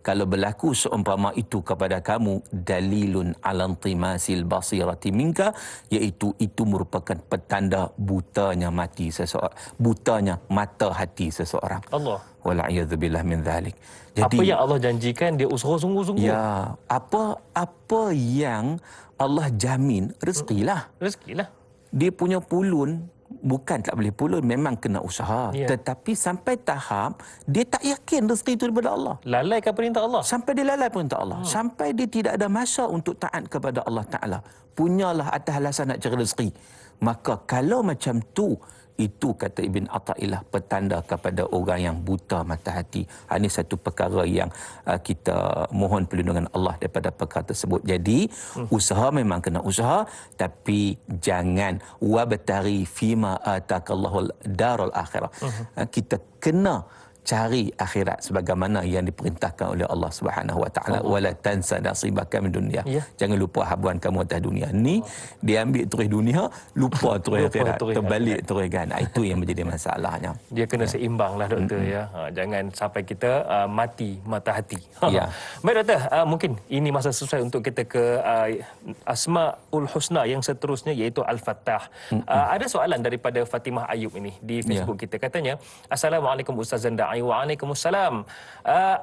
Kalau berlaku seumpama itu kepada kamu, dalilun ala intimasil basirati minka, iaitu itu merupakan petanda butanya mata hati seseorang. Allah. Wala'iyadzubillah min dhalik. Jadi, apa yang Allah janjikan dia usaha sungguh-sungguh. Ya, apa yang Allah jamin, rezekilah. Rezekilah. Dia punya pulun, bukan tak boleh pulun, memang kena usaha. Tetapi sampai tahap dia tak yakin rezeki itu daripada Allah. Lalaikan perintah Allah. Sampai dia lalai perintah Allah. Sampai dia tidak ada masa untuk taat kepada Allah Ta'ala. Punyalah atas alasan nak cari rezeki. Maka kalau macam tu, itu kata Ibn Athaillah petanda kepada orang yang buta mata hati. Ini satu perkara yang kita mohon perlindungan Allah daripada perkara tersebut. Jadi usaha memang kena usaha, tapi jangan wabtari fima ataqallahul darul akhirah. Kita kena cari akhirat sebagaimana yang diperintahkan oleh Allah Subhanahu Wa Taala. Wala tansa nasibaka min dunya. Jangan lupa habuan kamu atas dunia. Ni dia ambil terus dunia, lupa terus akhirat, terbalik terus kan. Itu yang menjadi masalahnya. Dia kena seimbang lah doktor ya. Jangan sampai kita mati mata hati. Baik doktor, mungkin ini masa sesuai untuk kita ke Asmaul Husna yang seterusnya, iaitu Al-Fattah. Ada soalan daripada Fatimah Ayub ini di Facebook kita. Katanya, Assalamualaikum Ustaz Zanda. Waalaikumsalam.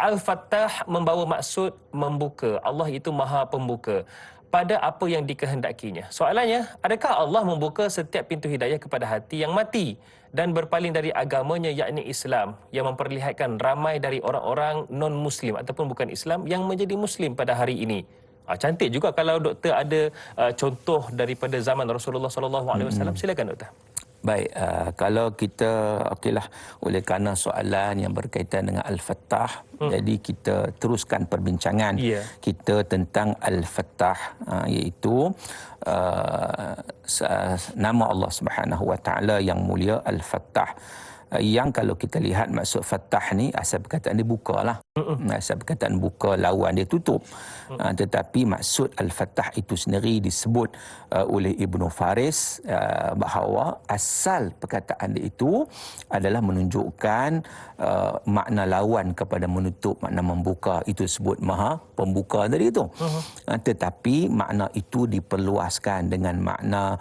Al-Fattah membawa maksud membuka. Allah itu Maha Pembuka pada apa yang dikehendakinya. Soalannya, adakah Allah membuka setiap pintu hidayah kepada hati yang mati dan berpaling dari agamanya, yakni Islam, yang memperlihatkan ramai dari orang-orang non-Muslim ataupun bukan Islam yang menjadi Muslim pada hari ini? Cantik juga kalau doktor ada contoh daripada zaman Rasulullah SAW. Silakan doktor. Baik, kalau kita, okeylah, oleh kerana soalan yang berkaitan dengan Al-Fattah, jadi kita teruskan perbincangan kita tentang Al-Fattah, iaitu nama Allah Subhanahu Wa Taala yang mulia, Al-Fattah. Yang kalau kita lihat maksud Fattah ni, asal perkataan dia buka lah. Asal perkataan buka, lawan dia tutup. Tetapi maksud Al-Fattah itu sendiri disebut oleh Ibnu Faris bahawa asal perkataan dia itu adalah menunjukkan makna lawan kepada menutup, makna membuka. Itu disebut Maha Pembuka tadi itu. Tetapi makna itu diperluaskan dengan makna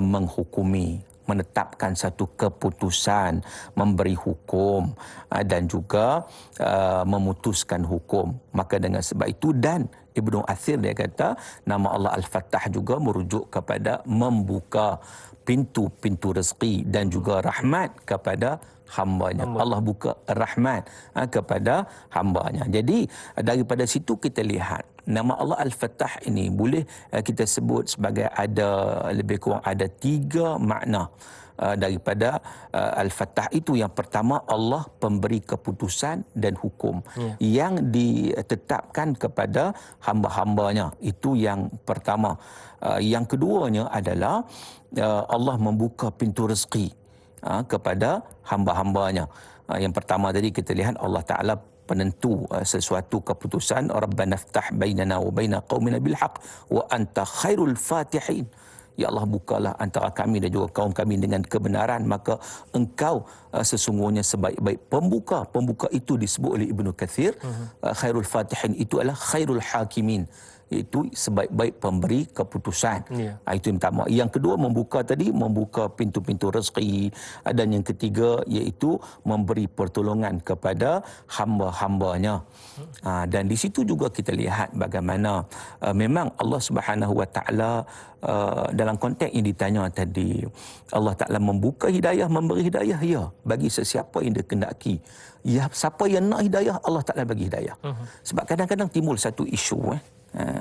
menghukumi, menetapkan satu keputusan, memberi hukum dan juga memutuskan hukum. Maka dengan sebab itu, dan Ibnu Athir dia kata nama Allah Al-Fattah juga merujuk kepada membuka pintu-pintu rezeki dan juga rahmat kepada hambanya. Allah buka rahmat kepada hambanya. Jadi daripada situ kita lihat nama Allah Al-Fattah ini boleh kita sebut sebagai ada lebih kurang ada 3 makna daripada Al-Fattah itu. Yang pertama, Allah pemberi keputusan dan hukum yang ditetapkan kepada hamba-hambanya. Itu yang pertama. Yang keduanya adalah Allah membuka pintu rezeki kepada hamba-hambanya. Yang pertama tadi kita lihat Allah Ta'ala penentu sesuatu keputusan, Rabbana ftah bainana wa baina qaumina bil haqq wa anta khairul fatihin. Ya Allah, bukalah antara kami dan juga kaum kami dengan kebenaran, maka engkau sesungguhnya sebaik-baik pembuka. Pembuka itu disebut oleh Ibnu Katsir, khairul fatihin itu adalah khairul hakimin, iaitu sebaik-baik pemberi keputusan. Itu yang pertama. Yang kedua, membuka pintu-pintu rezeki. Dan yang ketiga iaitu memberi pertolongan kepada hamba-hambanya. Dan di situ juga kita lihat bagaimana memang Allah Subhanahu Wa Taala dalam konteks yang ditanya tadi, Allah Ta'ala membuka hidayah, memberi hidayah, ya, bagi sesiapa yang dia kendaki. Ya, siapa yang nak hidayah, Allah Ta'ala bagi hidayah. Sebab kadang-kadang timbul satu isu,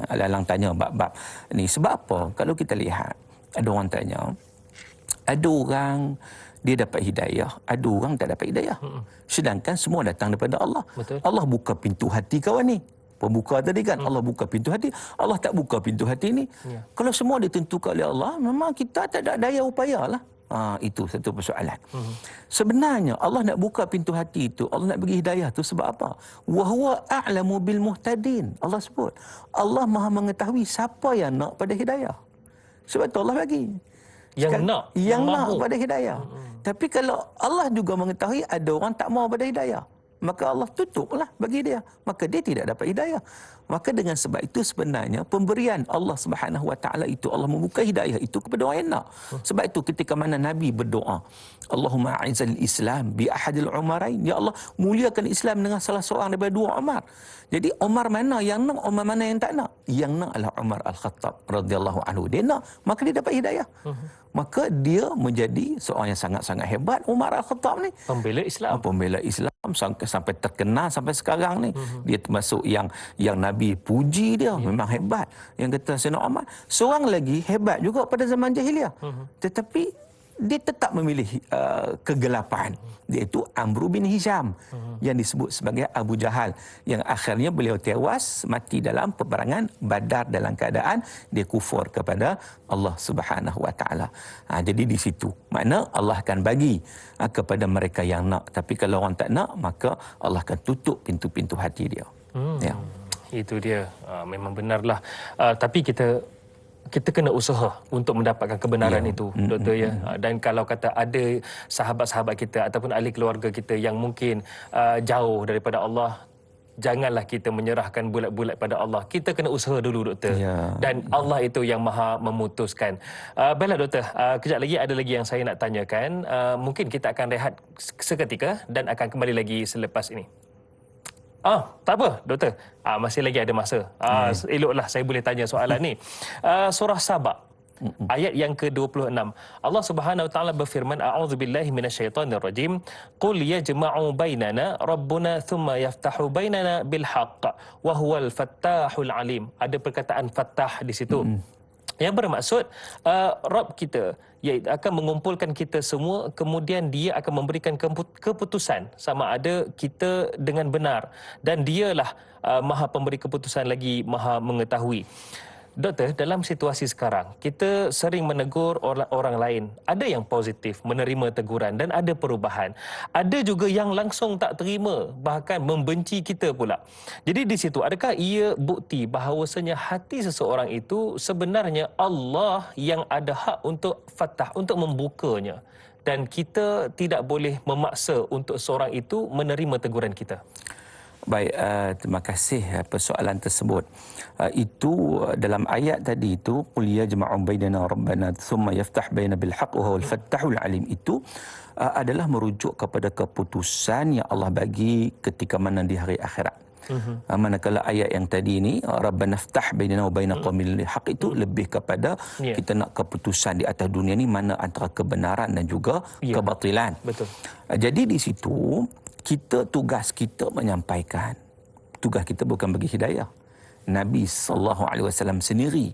alang-alang tanya bab-bab ni. Sebab apa? Kalau kita lihat, ada orang tanya, ada orang dia dapat hidayah, ada orang tak dapat hidayah. Sedangkan semua datang daripada Allah. Betul. Allah buka pintu hati kawan ni. Pembuka tadi kan, Allah buka pintu hati, Allah tak buka pintu hati ni. Kalau semua ditentukan oleh Allah, memang kita tak ada daya upaya lah. Itu satu persoalan. Sebenarnya Allah nak buka pintu hati itu, Allah nak bagi hidayah tu sebab apa? Wa huwa a'lamu bil muhtadin. Allah sebut, Allah Maha mengetahui siapa yang nak pada hidayah. Sebab tu Allah bagi. Yang nak pada hidayah. Tapi kalau Allah juga mengetahui ada orang tak mau pada hidayah, maka Allah tutuplah bagi dia, maka dia tidak dapat hidayah. Maka dengan sebab itu sebenarnya pemberian Allah Subhanahu Wa Taala itu, Allah membuka hidayah itu kepada orang yang nak. Sebab itu ketika mana Nabi berdoa, Allahumma a'izal Islam bi ahadil umarain, ya Allah muliakan Islam dengan salah seorang daripada dua Umar. Jadi Umar mana yang nak, Umar mana yang tak nak? Yang nak adalah Umar Al-Khattab radhiyallahu anhu. Dia nak, maka dia dapat hidayah. Maka dia menjadi seorang yang sangat-sangat hebat. Umar Al-Khattab ni pembela Islam. Pembela Islam sampai terkenal sampai sekarang ni. Dia termasuk yang Nabi puji dia, memang hebat. Yang kata Sayyidina Umar, seorang lagi hebat juga pada zaman jahiliah. Tetapi dia tetap memilih kegelapan, iaitu Amr bin Hisham, yang disebut sebagai Abu Jahal, yang akhirnya beliau tewas mati dalam peperangan Badar dalam keadaan dia kufur kepada Allah Subhanahu Wa Taala. Jadi di situ makna Allah akan bagi kepada mereka yang nak, tapi kalau orang tak nak, maka Allah akan tutup pintu-pintu hati dia. Ya. Itu dia. Memang benarlah. Tapi kita kena usaha untuk mendapatkan kebenaran itu, Doktor, ya. Dan kalau kata ada sahabat-sahabat kita ataupun ahli keluarga kita yang mungkin jauh daripada Allah, janganlah kita menyerahkan bulat-bulat pada Allah. Kita kena usaha dulu, Doktor. Dan Allah itu yang Maha memutuskan. Baiklah, Doktor. Kejap lagi ada lagi yang saya nak tanyakan. Mungkin kita akan rehat seketika dan akan kembali lagi selepas ini. Tak apa, Doktor. Masih lagi ada masa. Eloklah saya boleh tanya soalan ni. Surah Saba, ayat yang ke-26. Allah Subhanahu Wa Taala berfirman, a'udzubillahi minasyaitonir rajim. Qul yajma'u bainana rabbuna thumma yaftahu bainana bil haqq wa huwal fattahul alim. Ada perkataan fattah di situ. Yang bermaksud Rabb kita akan mengumpulkan kita semua, kemudian dia akan memberikan keputusan sama ada kita dengan benar, dan dialah Maha pemberi keputusan lagi Maha mengetahui. Doktor, dalam situasi sekarang, kita sering menegur orang lain. Ada yang positif, menerima teguran, dan ada perubahan. Ada juga yang langsung tak terima, bahkan membenci kita pula. Jadi di situ, adakah ia bukti bahawasanya hati seseorang itu sebenarnya Allah yang ada hak untuk fatah, untuk membukanya, dan kita tidak boleh memaksa untuk seorang itu menerima teguran kita? Baik, terima kasih persoalan tersebut. Itu dalam ayat tadi itu, qul yajma'u bainana rabbana thumma yaftah baina bil haqq wa huwal fattahul alim, itu adalah merujuk kepada keputusan yang Allah bagi ketika mana di hari akhirat. Manakala ayat yang tadi ini, rabbana ftah bainana wa baina qaumil haqq, itu lebih kepada kita nak keputusan di atas dunia ni, mana antara kebenaran dan juga kebatilan. Betul. Jadi di situ tugas kita menyampaikan. Tugas kita bukan bagi hidayah. Nabi SAW sendiri,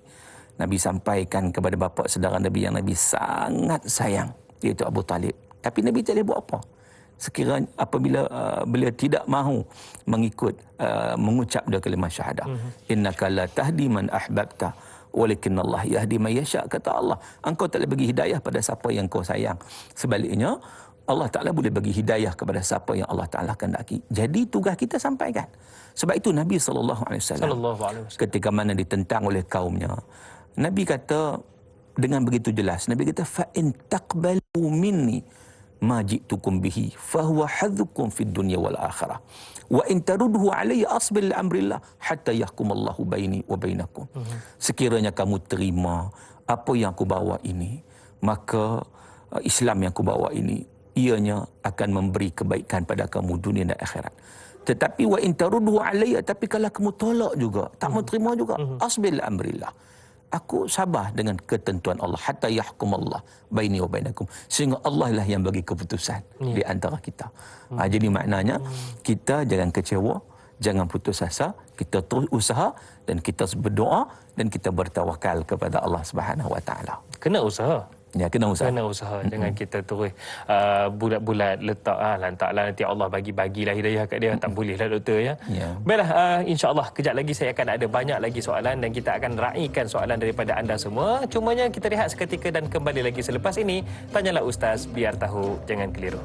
Nabi sampaikan kepada bapa saudara Nabi yang Nabi sangat sayang, iaitu Abu Talib. Tapi Nabi tak boleh buat apa. Sekiranya apabila beliau tidak mahu mengikut mengucap dia kalimah syahadah. Innaka la tahdi man ahbabta walakin Allah yahdi man yasha, kata Allah. Engkau tak boleh bagi hidayah pada siapa yang kau sayang. Sebaliknya, Allah Ta'ala boleh bagi hidayah kepada siapa yang Allah Ta'ala kehendaki. Jadi tugas kita sampaikan. Sebab itu Nabi SAW ketika mana ditentang oleh kaumnya, Nabi kata dengan begitu jelas, Nabi kata, fa in taqbalu minni, ma ji'tukum bihi fahuwa hadzukum fid dunya wal akhirah wa in tarudhu alayya asbil li amrillah hatta yahkumallahu baini wa bainakum. Sekiranya kamu terima apa yang aku bawa ini, maka Islam yang aku bawa ini ianya akan memberi kebaikan pada kamu dunia dan akhirat. Tetapi wa in tarudhu alayya, tapi kalau kamu tolak juga, tak mau terima juga, asbil li amrillah, aku sabar dengan ketentuan Allah, hatta yahkumallah baini wa bainakum, sehingga Allah lah yang bagi keputusan di antara kita. Jadi maknanya kita jangan kecewa, jangan putus asa, kita terus usaha dan kita berdoa dan kita bertawakal kepada Allah Subhanahu wa taala. Kena usaha. Ya, kena usaha. Kena usaha. Jangan kita terus bulat-bulat letak lantaklah nanti Allah bagi-bagilah hidayah kat dia. Tak bolehlah doktor ya. Baiklah, insya-Allah kejap lagi saya akan ada banyak lagi soalan dan kita akan raikan soalan daripada anda semua. Cumanya kita rehat seketika dan kembali lagi selepas ini. Tanyalah Ustaz, biar tahu, jangan keliru.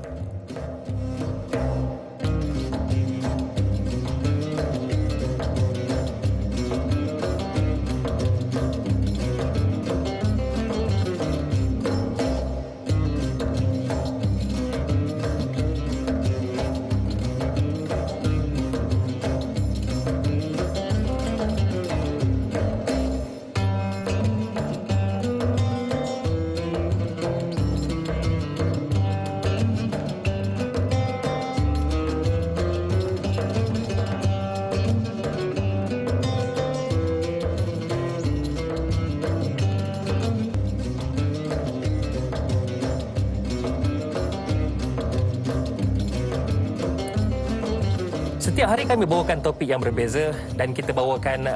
Setiap hari kami bawakan topik yang berbeza dan kita bawakan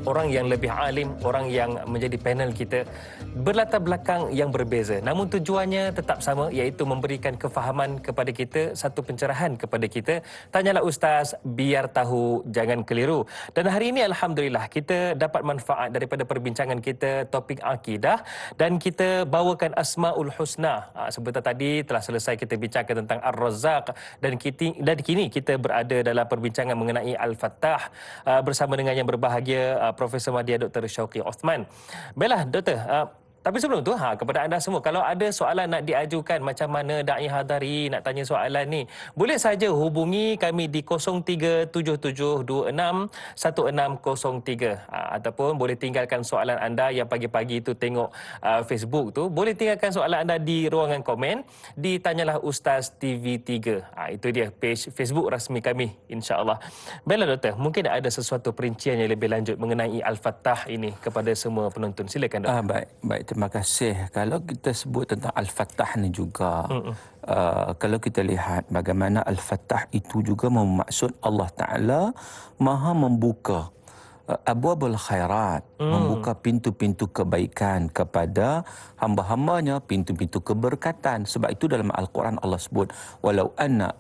orang yang lebih alim, orang yang menjadi panel kita berlatar belakang yang berbeza. Namun tujuannya tetap sama, iaitu memberikan kefahaman kepada kita, satu pencerahan kepada kita. Tanyalah Ustaz, biar tahu, jangan keliru. Dan hari ini alhamdulillah kita dapat manfaat daripada perbincangan kita topik akidah dan kita bawakan Asmaul Husna. Sebentar tadi telah selesai kita bincangkan tentang Ar-Razzaq dan kini kita berada dalam perbincangan mengenai Al-Fattah bersama dengan yang berbahagia Profesor Madya Dr. Syauqi Othman. Baiklah Doktor, tapi sebelum tu kepada anda semua, kalau ada soalan nak diajukan macam mana Da'i Hadari nak tanya soalan ni, boleh saja hubungi kami di 0377261603 ataupun boleh tinggalkan soalan anda yang pagi-pagi tu tengok Facebook tu, boleh tinggalkan soalan anda di ruangan komen di Tanyalah Ustaz TV3. Itu dia page Facebook rasmi kami, insya-Allah. Baiklah Doktor, mungkin ada sesuatu perincian yang lebih lanjut mengenai Al-Fattah ini kepada semua penonton. Silakan Doktor. Baik, terima kasih. Kalau kita sebut tentang Al-Fattah ni juga, kalau kita lihat bagaimana Al-Fattah itu juga bermaksud Allah Ta'ala maha membuka abwabul khairat, membuka pintu-pintu kebaikan kepada hamba-hambanya, pintu-pintu keberkatan. Sebab itu dalam Al-Quran Allah sebut, walau anna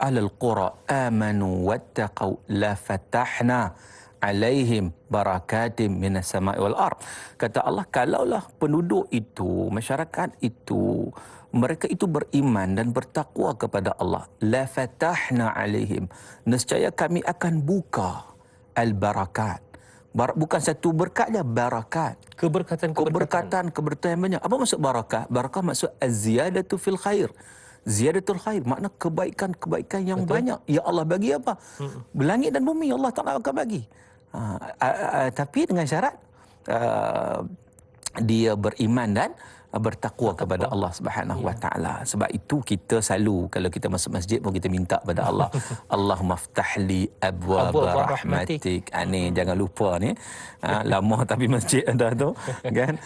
ahlul qura amanu wattaqau la fatahna alaihim barakatim minas sama'i wal ard. Kata Allah, kalaulah penduduk itu, masyarakat itu, mereka itu beriman dan bertakwa kepada Allah, la fatahna alaihim, nescaya kami akan buka al-barakat. Bukan satu berkat je, barakat. Keberkatan yang banyak. Apa maksud barakah? Barakah maksud az-ziyadatu fil khair. Ziyadatul khair, makna kebaikan-kebaikan yang banyak. Ya Allah bagi apa? Langit dan bumi Allah Ta'ala akan bagi. Tapi dengan syarat dia beriman dan bertakwa kepada Allah Subhanahu wa taala. Sebab itu kita selalu kalau kita masuk masjid pun kita minta pada Allah, Allahumma ftahli abwaab rahmatik. Ni jangan lupa ni. Lama tapi masjid dah tu kan.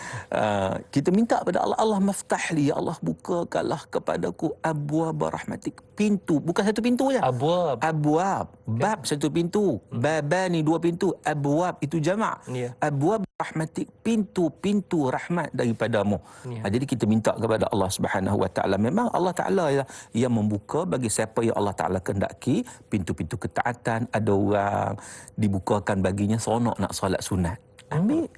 Kita minta pada Allah, Allah maftahli, ya Allah bukakanlah kepadaku abwaab rahmatik, pintu, bukan satu pintu je. Abwaab, bab satu pintu, babani dua pintu, abwaab itu jamak. Abwaab rahmatik, pintu-pintu rahmat daripadamu. Jadi kita minta kepada Allah Subhanahu wa taala. Memang Allah Taala yang membuka bagi siapa yang Allah Taala kehendaki pintu-pintu ketaatan. Ada orang dibukakan baginya seronok nak solat sunat, ambil.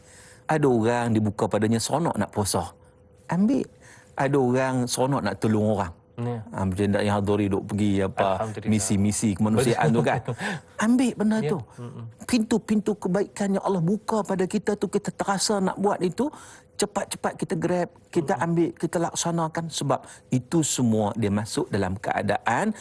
Ada orang dibuka padanya seronok nak puasa, ambil. Ada orang seronok nak tolong orang. Macam Da'i Hadari duk pergi misi-misi kemanusiaan tu kan. Ambil benda tu. Pintu-pintu kebaikan yang Allah buka pada kita tu, kita terasa nak buat itu, cepat-cepat kita grab, kita ambil, kita laksanakan, sebab itu semua dia masuk dalam keadaan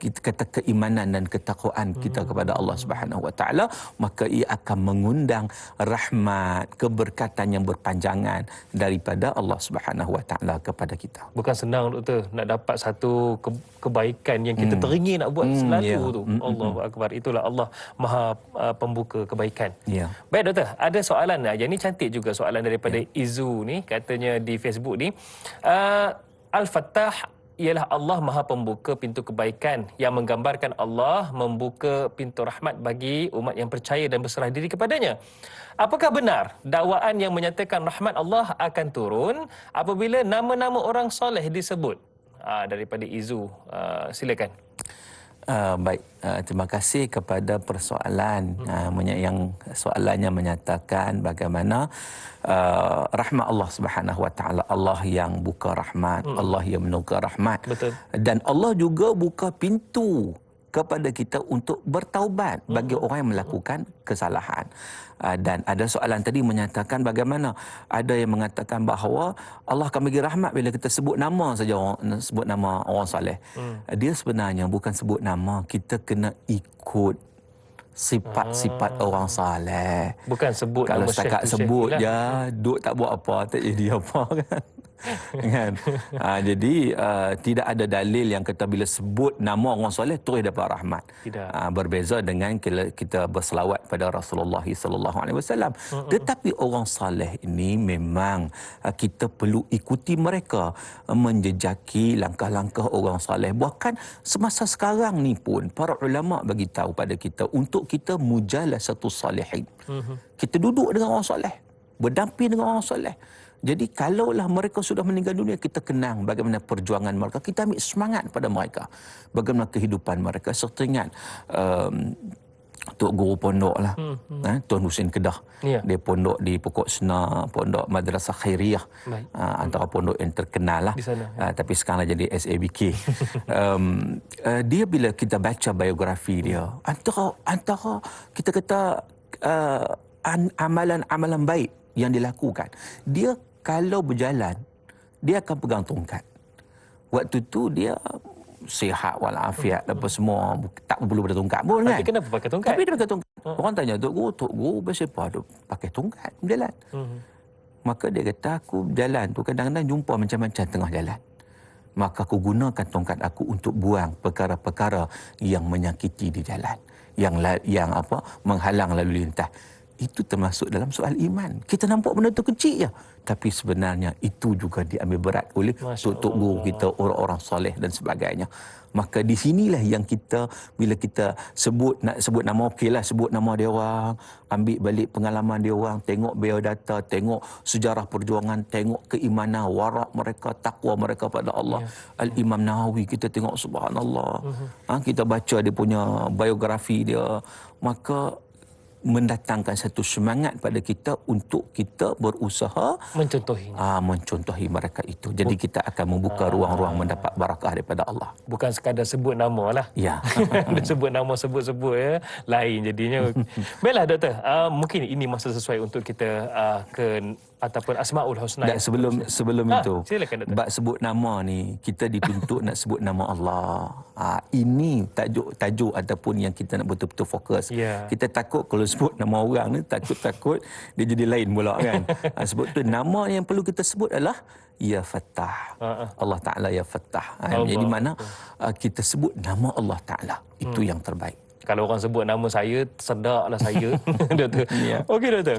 kita kata keimanan dan ketakwaan kita kepada Allah Subhanahu Wa Taala, maka ia akan mengundang rahmat, keberkatan yang berpanjangan daripada Allah Subhanahu Wa Taala kepada kita. Bukan senang doktor nak dapat satu kebaikan yang kita teringin nak buat selalu tu. Allahu Akbar. Itulah Allah Maha pembuka kebaikan. Baik doktor, ada soalan yang ni cantik juga soalan daripada Izu ni, katanya di Facebook ni, Al-Fattah ialah Allah Maha Pembuka pintu kebaikan yang menggambarkan Allah membuka pintu rahmat bagi umat yang percaya dan berserah diri kepadanya. Apakah benar dakwaan yang menyatakan rahmat Allah akan turun apabila nama-nama orang soleh disebut? Daripada Izu, silakan. Baik, terima kasih kepada persoalan yang soalannya menyatakan bagaimana rahmat Allah Subhanahu Wa Taala, Allah yang buka rahmat, Allah yang menukar rahmat. Betul. Dan Allah juga buka pintu kepada kita untuk bertaubat bagi orang yang melakukan kesalahan. Dan ada soalan tadi menyatakan bagaimana ada yang mengatakan bahawa Allah akan bagi rahmat bila kita sebut nama saja, sebut nama orang soleh. Dia sebenarnya bukan sebut nama, kita kena ikut sifat-sifat orang soleh. Bukan sebut kalau nama setakat syekh sebut tu, je, duk tak buat apa, tak jadi apa kan. Kan? Jadi tidak ada dalil yang kata bila sebut nama orang soleh terus dapat rahmat. Berbeza dengan kita berselawat pada Rasulullah sallallahu alaihi wasallam. Tetapi orang soleh ini memang kita perlu ikuti mereka, menjejaki langkah-langkah orang soleh. Bahkan semasa sekarang ni pun para ulama bagi tahu pada kita untuk kita mujalasatus salihin. Kita duduk dengan orang soleh, berdamping dengan orang soleh. Jadi kalaulah mereka sudah meninggal dunia, kita kenang bagaimana perjuangan mereka, kita ambil semangat pada mereka, bagaimana kehidupan mereka. Serta ingat Tok Guru Pondok lah, Tuan Husin Kedah. Dia pondok di Pokok Senar, pondok Madrasah Khairiyah, antara pondok yang terkenal lah. Tapi sekarang jadi SABK. Dia bila kita baca biografi dia, antara kita kata amalan-amalan baik yang dilakukan, dia kalau berjalan, dia akan pegang tongkat. Waktu tu dia sihat walafiat apa semua, tak perlu pada tongkat pun kan. Tapi kenapa pakai tongkat? Tapi dia pakai tongkat. Orang tanya, Tok Guru biasa apa pakai tongkat berjalan? Maka dia kata, aku berjalan tu kadang-kadang jumpa macam-macam tengah jalan. Maka aku gunakan tongkat aku untuk buang perkara-perkara yang menyakiti di jalan, yang menghalang lalu lintas. Itu termasuk dalam soal iman. Kita nampak benda tu kecil je, tapi sebenarnya itu juga diambil berat oleh tok guru kita, orang-orang soleh dan sebagainya. Maka di sinilah yang kita, bila kita nak sebut nama, okeylah sebut nama dia orang, ambil balik pengalaman dia orang, tengok biodata, tengok sejarah perjuangan, tengok keimanan, warak mereka, takwa mereka pada Allah. Al-Imam Nawawi kita tengok, subhanallah. Kita baca dia punya biografi dia, maka mendatangkan satu semangat pada kita untuk kita berusaha mencontohi mereka itu. Jadi kita akan membuka ruang-ruang mendapat barakah daripada Allah. Bukan sekadar sebut nama lah. Ya. Sebut nama, sebut-sebut ya, lain jadinya. Baiklah doktor, mungkin ini masa sesuai untuk kita ataupun Asmaul Husna. Dan sebelum itu, silakan doktor. bab sebut nama ni, kita dituntut nak sebut nama Allah. Ini tajuk ataupun yang kita nak betul-betul fokus. Kita takut kalau sebut nama orang ni, takut dia jadi lain pula kan. Sebab tu nama yang perlu kita sebut adalah Ya Fattah. Allah Ta'ala Ya Fattah. Jadi mana kita sebut nama Allah Ta'ala. Itu yang terbaik. Kalau orang sebut nama saya, sedaklah saya. Doktor. Okey doktor.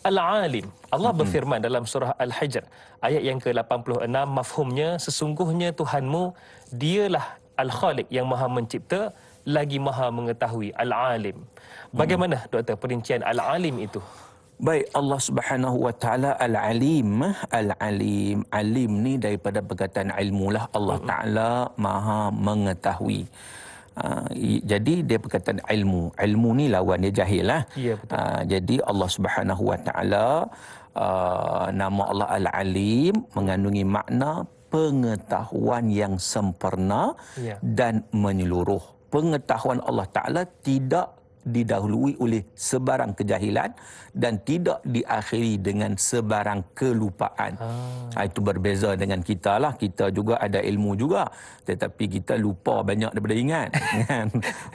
Al-Alim. Allah berfirman dalam surah Al-Hijr ayat yang ke-86, mafhumnya sesungguhnya Tuhanmu dialah Al-Khaliq yang Maha mencipta lagi Maha mengetahui. Al-Alim. Bagaimana doktor perincian Al-Alim itu? Baik, Allah Subhanahu Wa Taala Al-Alim. Al-Alim, alim ni daripada perkataan ilmu lah. Allah Taala Maha mengetahui. Jadi dia perkataan ilmu. Ilmu ni lawan dia jahil lah. Jadi Allah Subhanahu Wa Taala, nama Allah Al-Alim mengandungi makna pengetahuan yang sempurna dan menyeluruh. Pengetahuan Allah Ta'ala tidak didahului oleh sebarang kejahilan dan tidak diakhiri dengan sebarang kelupaan. Itu berbeza dengan kita lah. Kita juga ada ilmu juga, tetapi kita lupa banyak daripada ingat. Kan?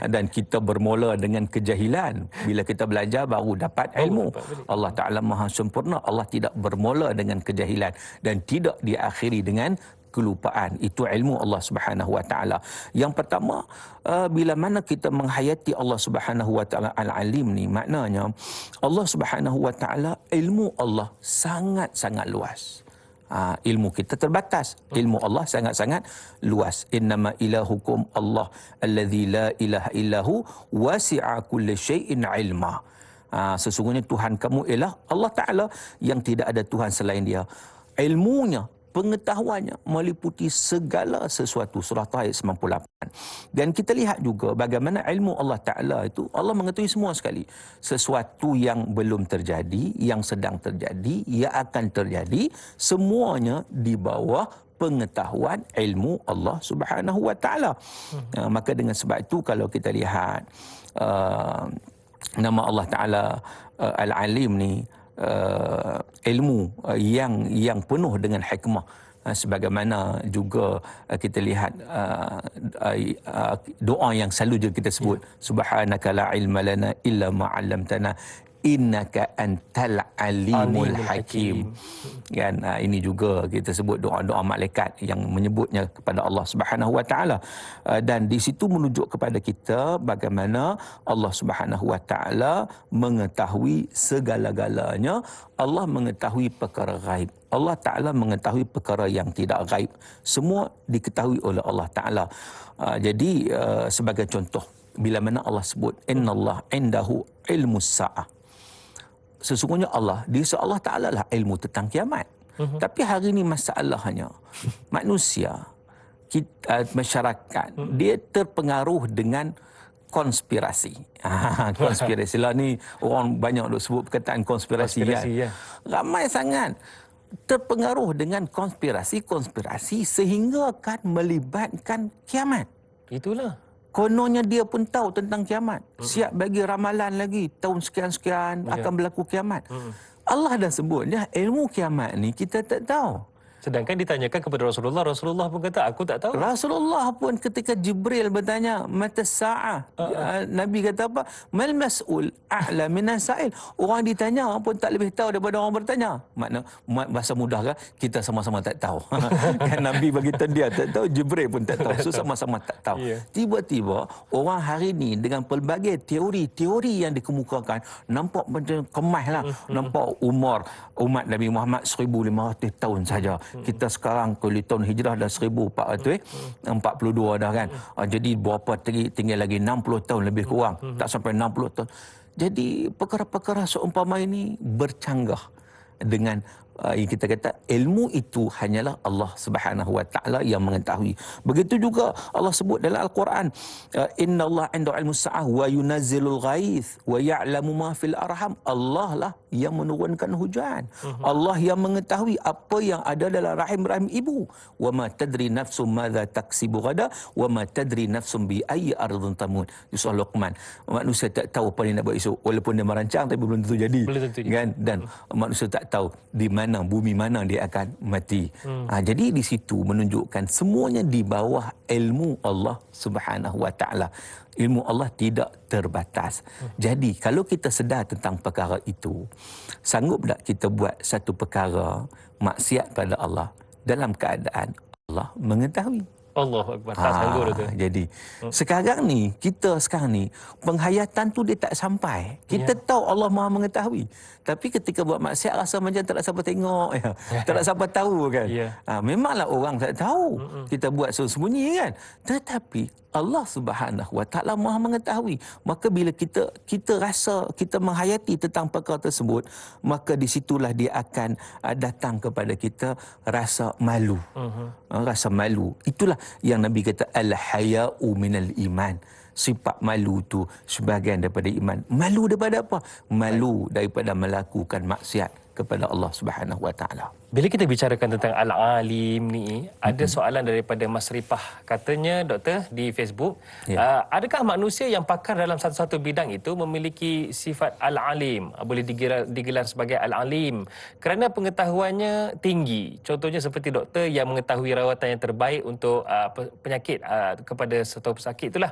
Dan kita bermula dengan kejahilan. Bila kita belajar baru dapat ilmu. Allah Ta'ala Maha Sempurna. Allah tidak bermula dengan kejahilan dan tidak diakhiri dengan kelupaan. Itu ilmu Allah Subhanahu wa taala. Yang pertama, bila mana kita menghayati Allah Subhanahu wa taala Al-Alim ni, maknanya Allah Subhanahu wa taala, ilmu Allah sangat-sangat luas. Ilmu kita terbatas. Ilmu Allah sangat-sangat luas. Innama ilahukum Allah allazi la ilaha illahu wasi'a kulli syai'in ilma. Sesungguhnya Tuhan kamu ialah Allah Ta'ala yang tidak ada Tuhan selain Dia. Ilmunya, pengetahuannya meliputi segala sesuatu. Surah Taha ayat 98. Dan kita lihat juga bagaimana ilmu Allah Ta'ala itu, Allah mengetahui semua sekali. Sesuatu yang belum terjadi, yang sedang terjadi, yang akan terjadi, semuanya di bawah pengetahuan ilmu Allah Subhanahu wa taala. Maka dengan sebab itu kalau kita lihat nama Allah Ta'ala Al-Alim ni, ilmu yang penuh dengan hikmah, sebagaimana juga kita lihat doa yang selalu kita sebut, subhanaka la ilma lana illa ma 'allamtana innaka antal alimul hakim. Kan, ini juga kita sebut doa-doa malaikat yang menyebutnya kepada Allah Subhanahu wa taala, dan di situ menunjuk kepada kita bagaimana Allah Subhanahu wa taala mengetahui segala-galanya. Allah mengetahui perkara gaib. Allah Ta'ala mengetahui perkara yang tidak gaib. Semua diketahui oleh Allah Ta'ala. Jadi sebagai contoh, bila mana Allah sebut innallaha indahu ilmus sa'ah, sesungguhnya Allah, di sisi Allah Ta'ala lah ilmu tentang kiamat. Tapi hari ini masalahnya, manusia, masyarakat, dia terpengaruh dengan konspirasi. Konspirasi lah ni, orang banyak duk sebut perkataan konspirasi kan. Ya. Ramai sangat terpengaruh dengan konspirasi sehingga akan melibatkan kiamat. Itulah. Kononnya dia pun tahu tentang kiamat. Siap bagi ramalan lagi. Tahun sekian-sekian akan berlaku kiamat. Allah dah sebutnya ilmu kiamat ni kita tak tahu. Sedangkan ditanyakan kepada Rasulullah, Rasulullah pun kata, aku tak tahu. Rasulullah pun ketika Jibril bertanya, mata sa'ah, Nabi kata apa? Mal mas'ul a'la minas sa'il. Orang ditanya pun tak lebih tahu daripada orang bertanya. Makna bahasa mudah kan? Kita sama-sama tak tahu. Kan Nabi bagi dia tak tahu, Jibril pun tak tahu. So sama-sama tak tahu. Tiba-tiba orang hari ini dengan pelbagai teori-teori yang dikemukakan, nampak macam kemas lah. Nampak umat Nabi Muhammad 1500 tahun saja. Kita sekarang kalau tahun hijrah dah 1442 dah kan. Jadi berapa tinggal lagi 60 tahun lebih kurang. Tak sampai 60 tahun. Jadi perkara-perkara seumpama ini bercanggah dengan yang kita kata ilmu itu hanyalah Allah Subhanahu wa taala yang mengetahui. Begitu juga Allah sebut dalam Al-Quran, innallaha 'indahu 'ilmus sa'ah wa yunazzilul ghaith wa ya'lamu ma fil arham. Allah lah yang menurunkan hujan. Allah yang mengetahui apa yang ada dalam rahim-rahim ibu. Wa ma tadri nafsum madza taksibu ghada wa ma tadri nafsum bi ayyi ardhin tamut. Di surah Luqman. Manusia tak tahu apa yang nak buat esok, walaupun dia merancang tapi belum tentu jadi. Kan? Dan manusia tak tahu di mana bumi mana dia akan mati. Jadi di situ menunjukkan semuanya di bawah ilmu Allah Subhanahu wa taala. Ilmu Allah tidak terbatas. Jadi kalau kita sedar tentang perkara itu, sanggup tak kita buat satu perkara maksiat pada Allah dalam keadaan Allah mengetahui? Allahu Akbar. Tak sanggup tu. Jadi sekarang ni, kita sekarang ni penghayatan tu dia tak sampai. Kita tahu Allah Maha mengetahui. Tapi ketika buat maksiat rasa macam tak ada siapa tengok ya. Tak ada siapa tahu kan. Memanglah orang tak tahu. Kita buat sembunyi kan. Tetapi Allah Subhanahu wa taala Maha mengetahui. Maka bila kita rasa kita menghayati tentang perkara tersebut, maka di situlah dia akan datang kepada kita rasa malu. Rasa malu. Itulah yang Nabi kata al-haya'u minal iman. sifat malu tu sebahagian daripada iman. Malu daripada apa? Malu daripada melakukan maksiat kepada Allah Subhanahu Wa Taala. Bila kita bicarakan tentang Al-Alim ni, ada soalan daripada Mas Ripah. Katanya, Doktor, di Facebook, adakah manusia yang pakar dalam satu-satu bidang itu memiliki sifat Al-Alim? Boleh digelar sebagai Al-Alim kerana pengetahuannya tinggi. Contohnya seperti doktor yang mengetahui rawatan yang terbaik untuk penyakit kepada satu pesakit itulah.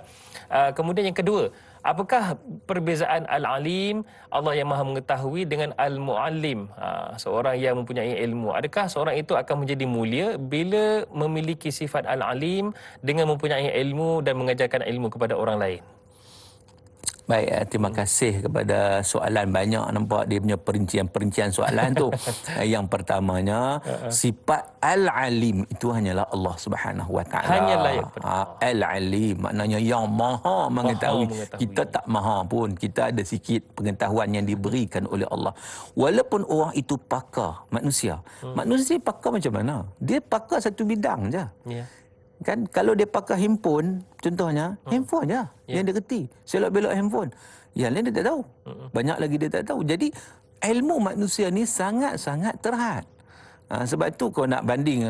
Kemudian yang kedua, apakah perbezaan Al-Alim, Allah yang Maha Mengetahui, dengan Al-Mu'allim, seorang yang mempunyai ilmu? Adakah seorang itu akan menjadi mulia bila memiliki sifat Al-Alim dengan mempunyai ilmu dan mengajarkan ilmu kepada orang lain? Baik, terima kasih kepada soalan. Banyak nampak dia punya perincian soalan tu. Yang pertamanya, sifat Al-Alim itu hanyalah Allah Subhanahu Wa Taala. Hanyalah yang Al-Alim maknanya yang maha mengetahui. Kita tak maha pun, kita ada sikit pengetahuan yang diberikan oleh Allah. Walaupun orang itu pakar, manusia. Manusia pakar macam mana? Dia pakar satu bidang je. Ya. Kan kalau dia pakai handphone, contohnya handphone je yang dia kerti, selok belok handphone, yang lain dia tak tahu. Banyak lagi dia tak tahu. Jadi ilmu manusia ni sangat-sangat terhad. Sebab itu kau nak banding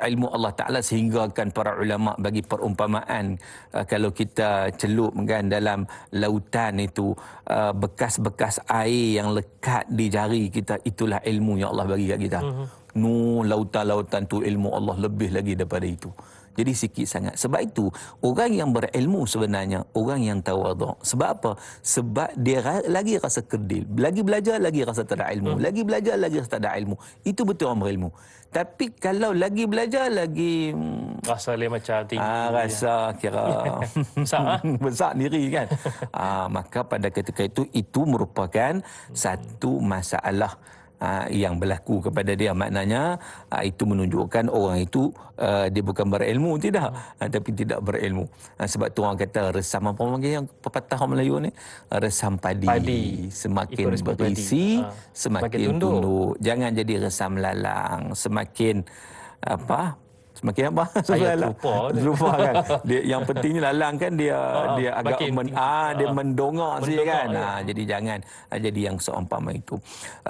ilmu Allah Ta'ala, sehingga kan para ulama bagi perumpamaan, kalau kita celup kan dalam lautan itu, bekas-bekas air yang lekat di jari kita, itulah ilmu yang Allah bagi kat kita. Lautan-lautan tu ilmu Allah lebih lagi daripada itu. Jadi sikit sangat. Sebab itu orang yang berilmu sebenarnya orang yang tawaduk. Sebab apa? Sebab dia lagi rasa kerdil. Lagi belajar lagi rasa tak ada ilmu. Lagi belajar lagi rasa tak ada ilmu. Itu betul orang berilmu. Tapi kalau lagi belajar lagi rasa dia macam tinggi. Rasa kira besar, besar diri kan. Maka pada ketika itu merupakan satu masalah yang berlaku kepada dia. Maknanya itu menunjukkan orang itu dia bukan berilmu, tidak, tapi tidak berilmu. Sebab tu orang kata resam, apa panggil yang pepatah Melayu ni, resam padi. Semakin berisi semakin tunduk. Jangan jadi resam lalang, semakin apa, semakin apa? Saya lupa kan. Dia, yang pentingnya lalang kan dia agak dia mendongak sikit kan. Jadi jangan jadi yang seumpama itu.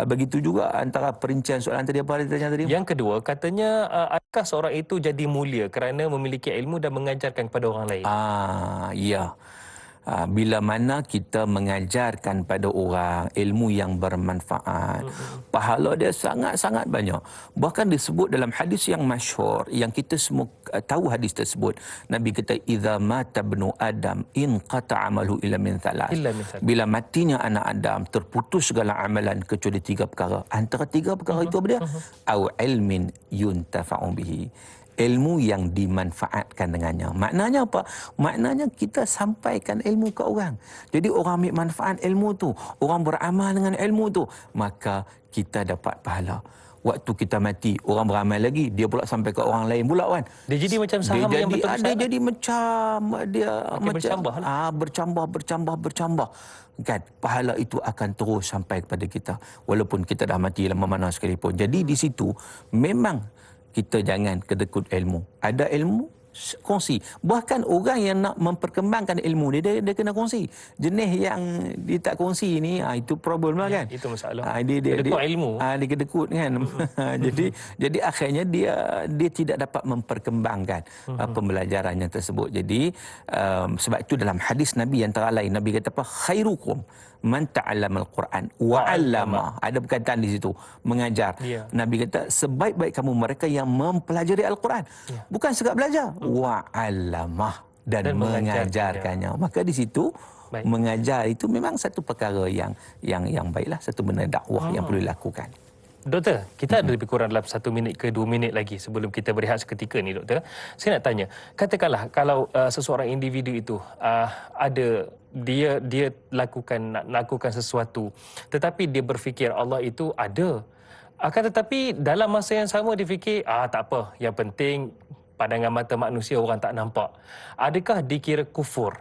Begitu juga antara perincian soalan tadi, apa dia tanya tadi? Yang kedua, katanya adakah seorang itu jadi mulia kerana memiliki ilmu dan mengajarkan kepada orang lain? Ya. Bila mana kita mengajarkan pada orang ilmu yang bermanfaat, pahala dia sangat-sangat banyak. Bahkan disebut dalam hadis yang masyhur, yang kita semua tahu hadis tersebut. Nabi kata, "Idza mata ibnu Adam in qata amalu illa min thalath." Bila matinya anak Adam, terputus segala amalan kecuali 3 perkara. Antara 3 perkara itu apa dia? Au ilmin yuntafa'u bihi. Ilmu yang dimanfaatkan dengannya. Maknanya apa? Maknanya kita sampaikan ilmu ke orang. Jadi orang ambil manfaat ilmu tu, orang beramal dengan ilmu tu, maka kita dapat pahala. Waktu kita mati, orang beramal lagi, dia pula sampai ke orang lain pula kan. Dia jadi macam saham yang betul. Dia jadi macam bercambah. Kan, pahala itu akan terus sampai kepada kita walaupun kita dah mati lama mana sekalipun. Jadi di situ memang kita jangan kedekut ilmu. Ada ilmu, kongsi. Bahkan orang yang nak memperkembangkan ilmu dia kena kongsi. Jenis yang dia tak kongsi ni, itu problem lah kan. Itu masalah. Dia kedekut ilmu. Dia kedekut kan. jadi akhirnya dia tidak dapat memperkembangkan pembelajarannya tersebut. Jadi sebab itu dalam hadis Nabi yang lain, Nabi kata apa? Khairukum man ta'allama al-Quran wa 'allama. Ada perkataan di situ, mengajar. Nabi kata sebaik-baik kamu mereka yang mempelajari Al-Quran. Bukan sekadar belajar, wa 'allama, dan mengajarkannya. Maka di situ mengajar itu memang satu perkara yang baiklah, satu benda dakwah yang perlu dilakukan. Doktor, kita ada lebih kurang dalam 1 minit ke 2 minit lagi sebelum kita berehat seketika ni, doktor. Saya nak tanya, katakanlah kalau seseorang individu itu ada dia nak lakukan sesuatu, tetapi dia berfikir Allah itu ada. Akan tetapi dalam masa yang sama dia fikir, tak apa, yang penting pandangan mata manusia orang tak nampak. Adakah dikira kufur?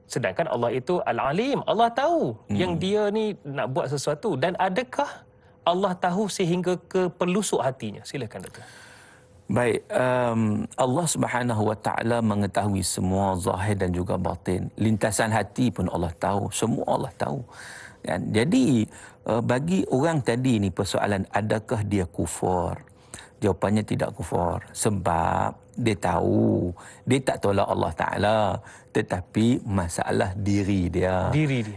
Sedangkan Allah itu Al-Alim, Allah tahu yang dia ni nak buat sesuatu. Dan adakah Allah tahu sehingga ke pelusuk hatinya? Silakan, doktor. Baik, Allah Subhanahu Wa Taala mengetahui semua zahir dan juga batin. Lintasan hati pun Allah tahu, semua Allah tahu. Kan? Jadi bagi orang tadi ni persoalan adakah dia kufur? Jawapannya tidak kufur sebab dia tahu dia tak tolak Allah Taala, tetapi masalah diri dia.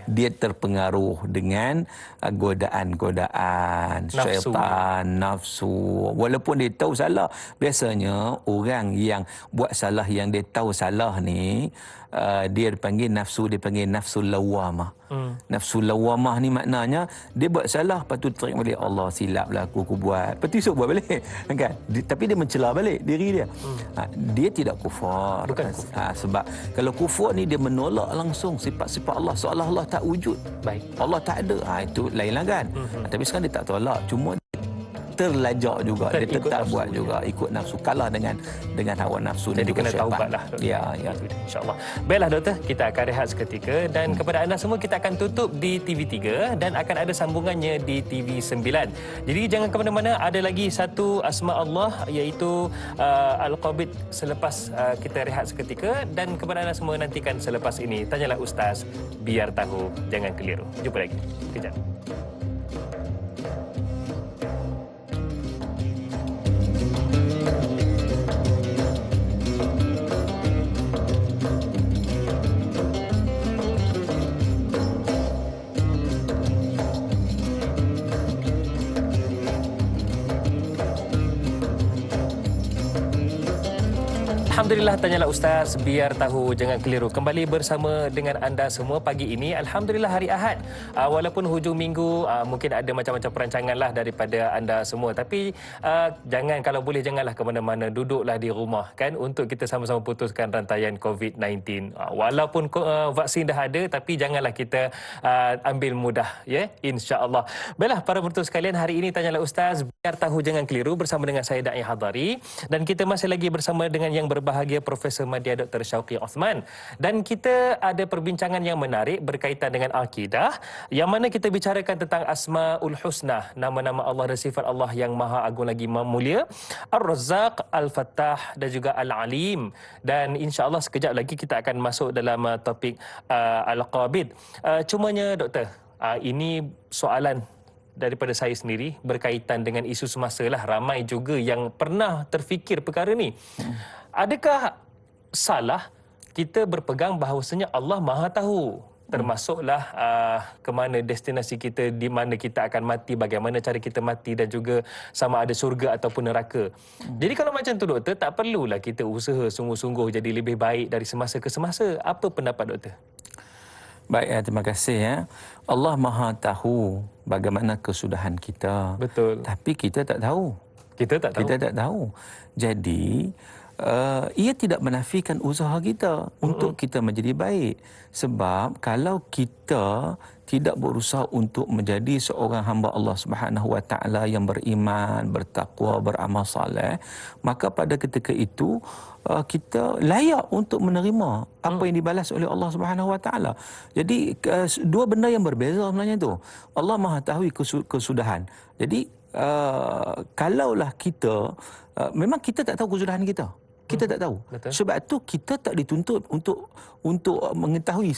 Dia terpengaruh dengan godaan-godaan syaitan, nafsu. Walaupun dia tahu salah. Biasanya orang yang buat salah yang dia tahu salah ni, dia dipanggil nafsu, dia panggil nafsu lawamah. Nafsu lawamah ni maknanya dia buat salah, lepas tu teringat balik, Allah silaplah aku buat. Lepas tu esok buat balik. Kan? Tapi dia mencela balik diri dia. Dia tidak kufur. Bukan kufur. Sebab kalau kufur ni dia menolak langsung sifat-sifat Allah, seolah Allah tak wujud. Baik. Allah tak ada. Itu lainlah kan. Tapi sekarang dia tak tolak, cuma terlajak juga, dia tetap buat juga, ikut nafsu, kalah dengan hawa nafsu. Jadi kena taubatlah. Ya. InsyaAllah. Baiklah doktor, kita akan rehat seketika dan kepada anda semua kita akan tutup di TV3 dan akan ada sambungannya di TV9. Jadi jangan ke mana-mana, ada lagi satu asma Allah iaitu Al-Qabid selepas kita rehat seketika, dan kepada anda semua nantikan selepas ini Tanyalah Ustaz, biar tahu jangan keliru. Jumpa lagi. Kejap. Alhamdulillah, Tanyalah Ustaz, biar tahu jangan keliru. Kembali bersama dengan anda semua pagi ini. Alhamdulillah hari Ahad. Walaupun hujung minggu mungkin ada macam-macam perancangan lah daripada anda semua. Tapi jangan, kalau boleh janganlah ke mana-mana. Duduklah di rumah kan, untuk kita sama-sama putuskan rantaian COVID-19. Walaupun vaksin dah ada, tapi janganlah kita ambil mudah, ya, insya-Allah. Baiklah para penonton sekalian, hari ini Tanyalah Ustaz, biar tahu jangan keliru bersama dengan saya Da'i Hadari, dan kita masih lagi bersama dengan yang berbahagia Profesor Madya Dr. Syauqi Osman, dan kita ada perbincangan yang menarik berkaitan dengan akidah, yang mana kita bicarakan tentang Asmaul Husna, nama-nama Allah dan sifat Allah yang Maha Agung lagi mulia, Ar-Razzaq, Al-Fattah dan juga Al-Alim. Dan insya-Allah sekejap lagi kita akan masuk dalam topik Al-Qabid. Cumanya doktor, ini soalan daripada saya sendiri berkaitan dengan isu semasa lah. Ramai juga yang pernah terfikir perkara ni. Adakah salah kita berpegang bahawasanya Allah Maha Tahu, termasuklah ke mana destinasi kita, di mana kita akan mati, bagaimana cara kita mati, dan juga sama ada syurga ataupun neraka. Jadi kalau macam tu doktor, tak perlulah kita usaha sungguh-sungguh jadi lebih baik dari semasa ke semasa. Apa pendapat doktor? Baik, terima kasih ya. Allah Maha tahu bagaimana kesudahan kita. Betul. Tapi kita tak tahu. Kita tak tahu. Jadi ia tidak menafikan usaha kita untuk kita menjadi baik. Sebab kalau kita tidak berusaha untuk menjadi seorang hamba Allah Subhanahu Wa Taala yang beriman, bertakwa, beramal soleh, maka pada ketika itu kita layak untuk menerima apa yang dibalas oleh Allah Subhanahu Wa Taala. Jadi dua benda yang berbeza sebenarnya tu. Allah Maha tahu kesudahan. Jadi kalaulah kita memang kita tak tahu kesudahan kita. Kita tak tahu. Betul. Sebab tu kita tak dituntut untuk mengetahui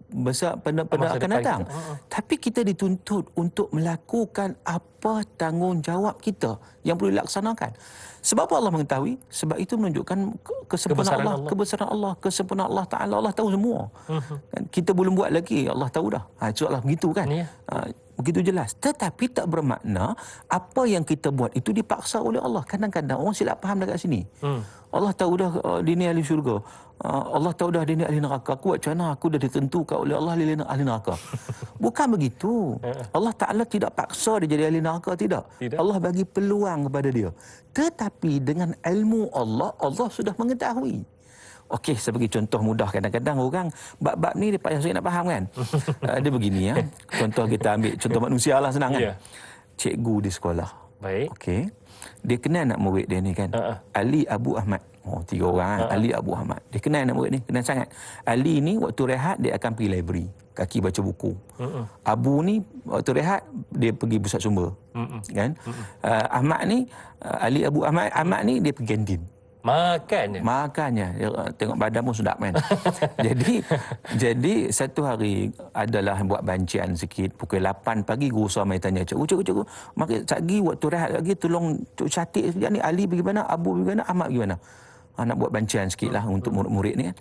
besar pada akan datang. Tapi kita dituntut untuk melakukan apa tanggungjawab kita yang perlu dilaksanakan. Sebab apa Allah mengetahui? Sebab itu menunjukkan kesempurnaan Allah, kebesaran Allah, kesempurnaan Allah Taala. Allah tahu semua. Kan? Kita belum buat lagi, Allah tahu dah. Soalan begitu kan? Ya. Begitu jelas. Tetapi tak bermakna apa yang kita buat itu dipaksa oleh Allah. Kadang-kadang orang silap faham dekat sini. Allah tahu dah dia ni ahli syurga. Allah tahu dah dia ni ahli neraka. Aku buat macam mana? Aku dah ditentukan oleh Allah ahli neraka. Bukan begitu. Allah Ta'ala tidak paksa dia jadi ahli neraka, tidak. Allah bagi peluang kepada dia. Tetapi dengan ilmu Allah, Allah sudah mengetahui. Okey, sebagai contoh mudah, kadang-kadang orang bab-bab ni dia payah saya nak faham kan. Dia begini ya. Contoh kita ambil contoh manusia lah, senang kan. Cikgu di sekolah. Baik. Okey. Dia kenal anak murid dia ni kan. Ali Abu Ahmad. Oh, 3 orang kan. Ali Abu Ahmad. Dia kenal anak murid ni, kenal sangat. Ali ni waktu rehat dia akan pergi library. kaki baca buku. Abu ni waktu rehat dia pergi pusat sumber. Kan? Ahmad ni Ali Abu Ahmad ni dia pergi kantin. Makannya. Tengok badan pun sedap kan. jadi satu hari adalah buat bancian sikit. Pukul 8 pagi guru Suamai tanya, cikgu, maka lagi waktu rehat lagi tolong catik sekejap ni, Ali pergi mana, Abu pergi mana, Ahmad pergi mana. Nak buat bancian sikit lah untuk murid-murid ni kan.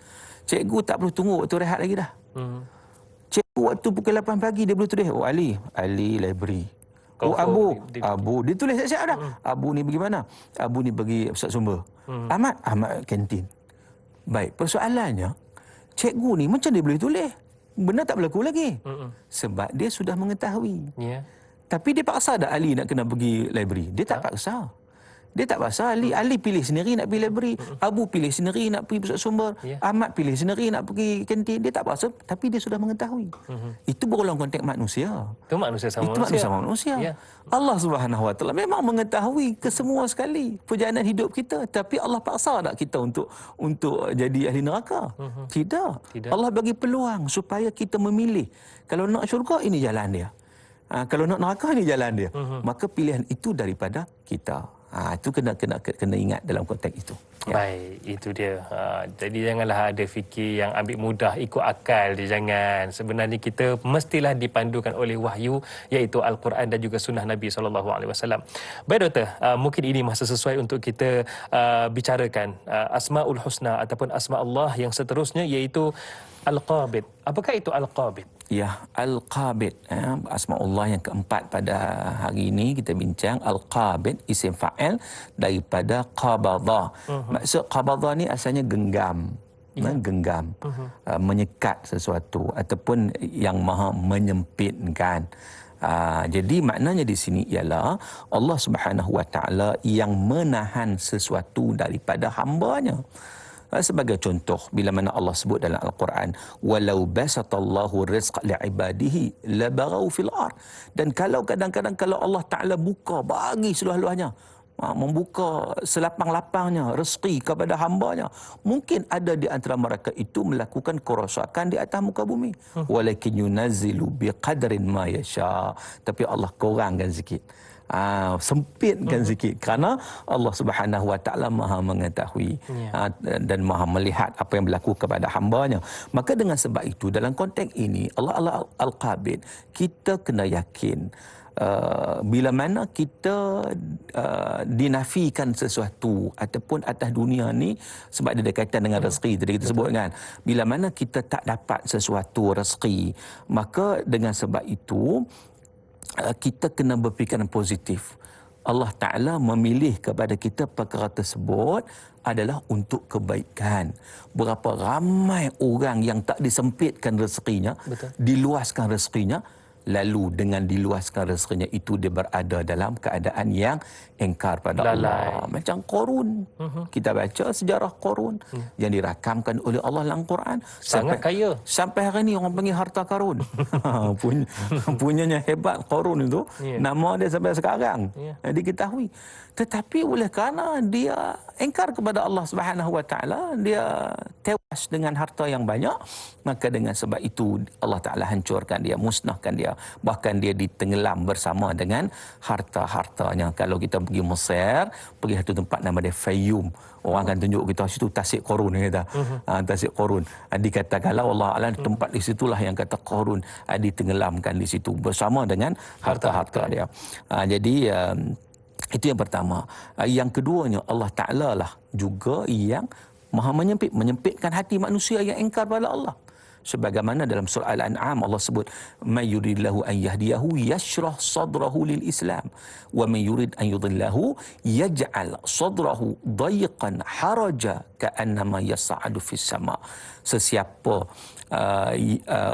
Cikgu tak perlu tunggu waktu rehat lagi dah. Cikgu waktu pukul 8 pagi dia boleh tulis, oh Ali library. Oh Abu dia tulis siap-siap dah. Abu ni pergi mana? Abu ni pergi pusat sumber. Ahmad kantin. Baik, persoalannya cikgu ni macam dia boleh tulis? Benda tak berlaku lagi. Sebab dia sudah mengetahui. Tapi dia paksa tak Ali nak kena pergi library? Dia tak paksa. Dia tak paksa. Ali pilih sendiri nak pergi library. Abu pilih sendiri nak pergi pusat sumber. Ahmad pilih sendiri nak pergi kantin. Dia tak paksa, tapi dia sudah mengetahui. Itu berlaku konteks manusia. Itu manusia sama manusia. Allah Subhanahu Wa Taala memang mengetahui kesemua sekali perjalanan hidup kita, tapi Allah paksa tak kita untuk jadi ahli neraka? Tidak. Allah bagi peluang supaya kita memilih. Kalau nak syurga, ini jalan dia. Kalau nak neraka, ini jalan dia. Maka pilihan itu daripada kita. Itu kena ingat dalam konteks itu. Baik, itu dia. Jadi janganlah ada fikir yang ambil mudah, ikut akal dia, jangan. Sebenarnya kita mestilah dipandukan oleh wahyu, iaitu Al-Quran dan juga sunnah Nabi SAW. Baik Doktor, mungkin ini masa sesuai untuk kita bicarakan Asma'ul Husna ataupun Asma' Allah yang seterusnya, iaitu Al-Qabid. Apakah itu Al-Qabid? Ya, Al-Qabid, Asma'ullah yang keempat pada hari ini kita bincang. Al-Qabid, isim fa'il daripada qabadha. Maksud qabadha ni asalnya genggam. Genggam, menyekat sesuatu ataupun yang maha menyempitkan. Jadi maknanya di sini ialah Allah Subhanahu Wa Taala yang menahan sesuatu daripada hamba-Nya. Sebagai contoh, bila mana Allah sebut dalam Al-Quran, walau basatallahu rizqa li'ibadihi labaghaw fil ard. Dan kalau kadang-kadang kalau Allah Taala buka bagi seluas-luasnya, membuka selapang-lapangnya rezeki kepada hamba-Nya, mungkin ada di antara mereka itu melakukan kerosakan di atas muka bumi. Walakin yunazzilu biqadrin ma yasha. Tapi Allah kurangkan sikit, sempitkan sikit, kerana Allah Subhanahu Wa Taala Maha mengetahui dan Maha melihat apa yang berlaku kepada hamba-Nya. Maka dengan sebab itu dalam konteks ini Allah Al-Qabid, kita kena yakin bila mana kita dinafikan sesuatu ataupun atas dunia ni, sebab dia ada kaitan dengan rezeki tadi kita sebut kan, bila mana kita tak dapat sesuatu rezeki, maka dengan sebab itu kita kena berfikiran positif. Allah Ta'ala memilih kepada kita perkara tersebut adalah untuk kebaikan. Berapa ramai orang yang tak disempitkan rezekinya, diluaskan rezekinya, lalu dengan diluaskan rezekinya itu dia berada dalam keadaan yang engkar pada Allah. Macam Qarun. Kita baca sejarah Qarun yang dirakamkan oleh Allah dalam Quran. Sangat kaya. Sampai hari ini orang panggil harta karun. Punyanya hebat Qarun itu. Nama dia sampai sekarang diketahui. Tetapi oleh kerana dia engkar kepada Allah Subhanahu Wa Taala, dia tewas dengan harta yang banyak, maka dengan sebab itu Allah Taala hancurkan dia, musnahkan dia. Bahkan dia ditenggelam bersama dengan harta-hartanya. Kalau kita pergi Mesir, pergi satu tempat nama dia Fayyum, orang akan tunjuk kita situ Tasik Qarun kata. Tasik Qarun. Dikatakanlah Allah Alam tempat di situlah yang kata Qarun ditenggelamkan di situ bersama dengan harta-harta dia. Jadi itu yang pertama. Yang keduanya, Allah Ta'ala lah juga yang maha menyempitkan hati manusia yang engkar pada Allah. Sebagaimana dalam surah Al-An'am Allah sebut, may yuridillahu an yahdiyahu yashrah sadrahu lil Islam wa may yurid an yudhillahu yaj'al sadrahu dayiqan haraja ka'annama yas'adu fis sama. Sesiapa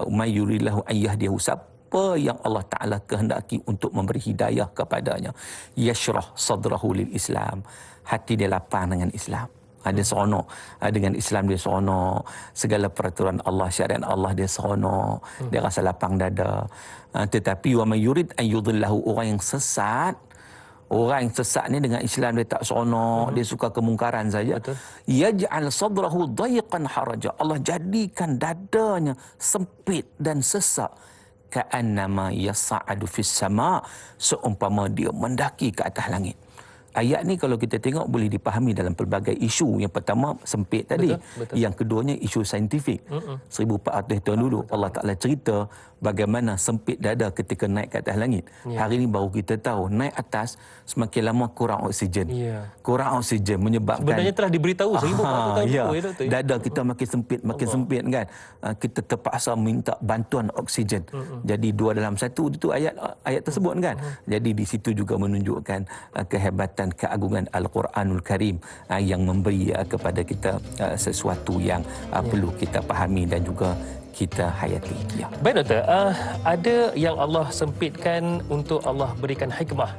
may yuridillahu an yahdiyahu, apa yang Allah Ta'ala kehendaki untuk memberi hidayah kepadanya, yashrah sadrahu lil Islam, hati dia lapang dengan Islam. Dia seronok dengan Islam, dia seronok, segala peraturan Allah, syariat Allah dia seronok, dia rasa lapang dada. Tetapi wa may yurid an yudhillahu, orang yang sesat, Orang yang sesat ni dengan Islam dia tak seronok, dia suka kemungkaran saja. Yaj'al sadrahu dayiqan haraja. Allah jadikan dadanya sempit dan sesak. Ka'annama yas'adu fis sama', seumpama dia mendaki ke atas langit. Ayat ni kalau kita tengok boleh dipahami dalam pelbagai isu. Yang pertama sempit tadi. Betul. Yang keduanya isu saintifik. 1400 tahun dulu Allah Ta'ala cerita bagaimana sempit dada ketika naik ke atas langit. Hari ini baru kita tahu naik atas semakin lama kurang oksigen. Kurang oksigen menyebabkan sebenarnya telah diberitahu 1400 tahun dulu Doktor. Dada kita makin sempit kan. Kita terpaksa minta bantuan oksigen. Jadi 2 dalam 1 itu ayat tersebut kan. Jadi di situ juga menunjukkan kehebatan keagungan Al-Quranul Karim yang memberi kepada kita sesuatu yang perlu kita fahami dan juga kita hayati. Ya. Baik Doktor, ada yang Allah sempitkan untuk Allah berikan hikmah.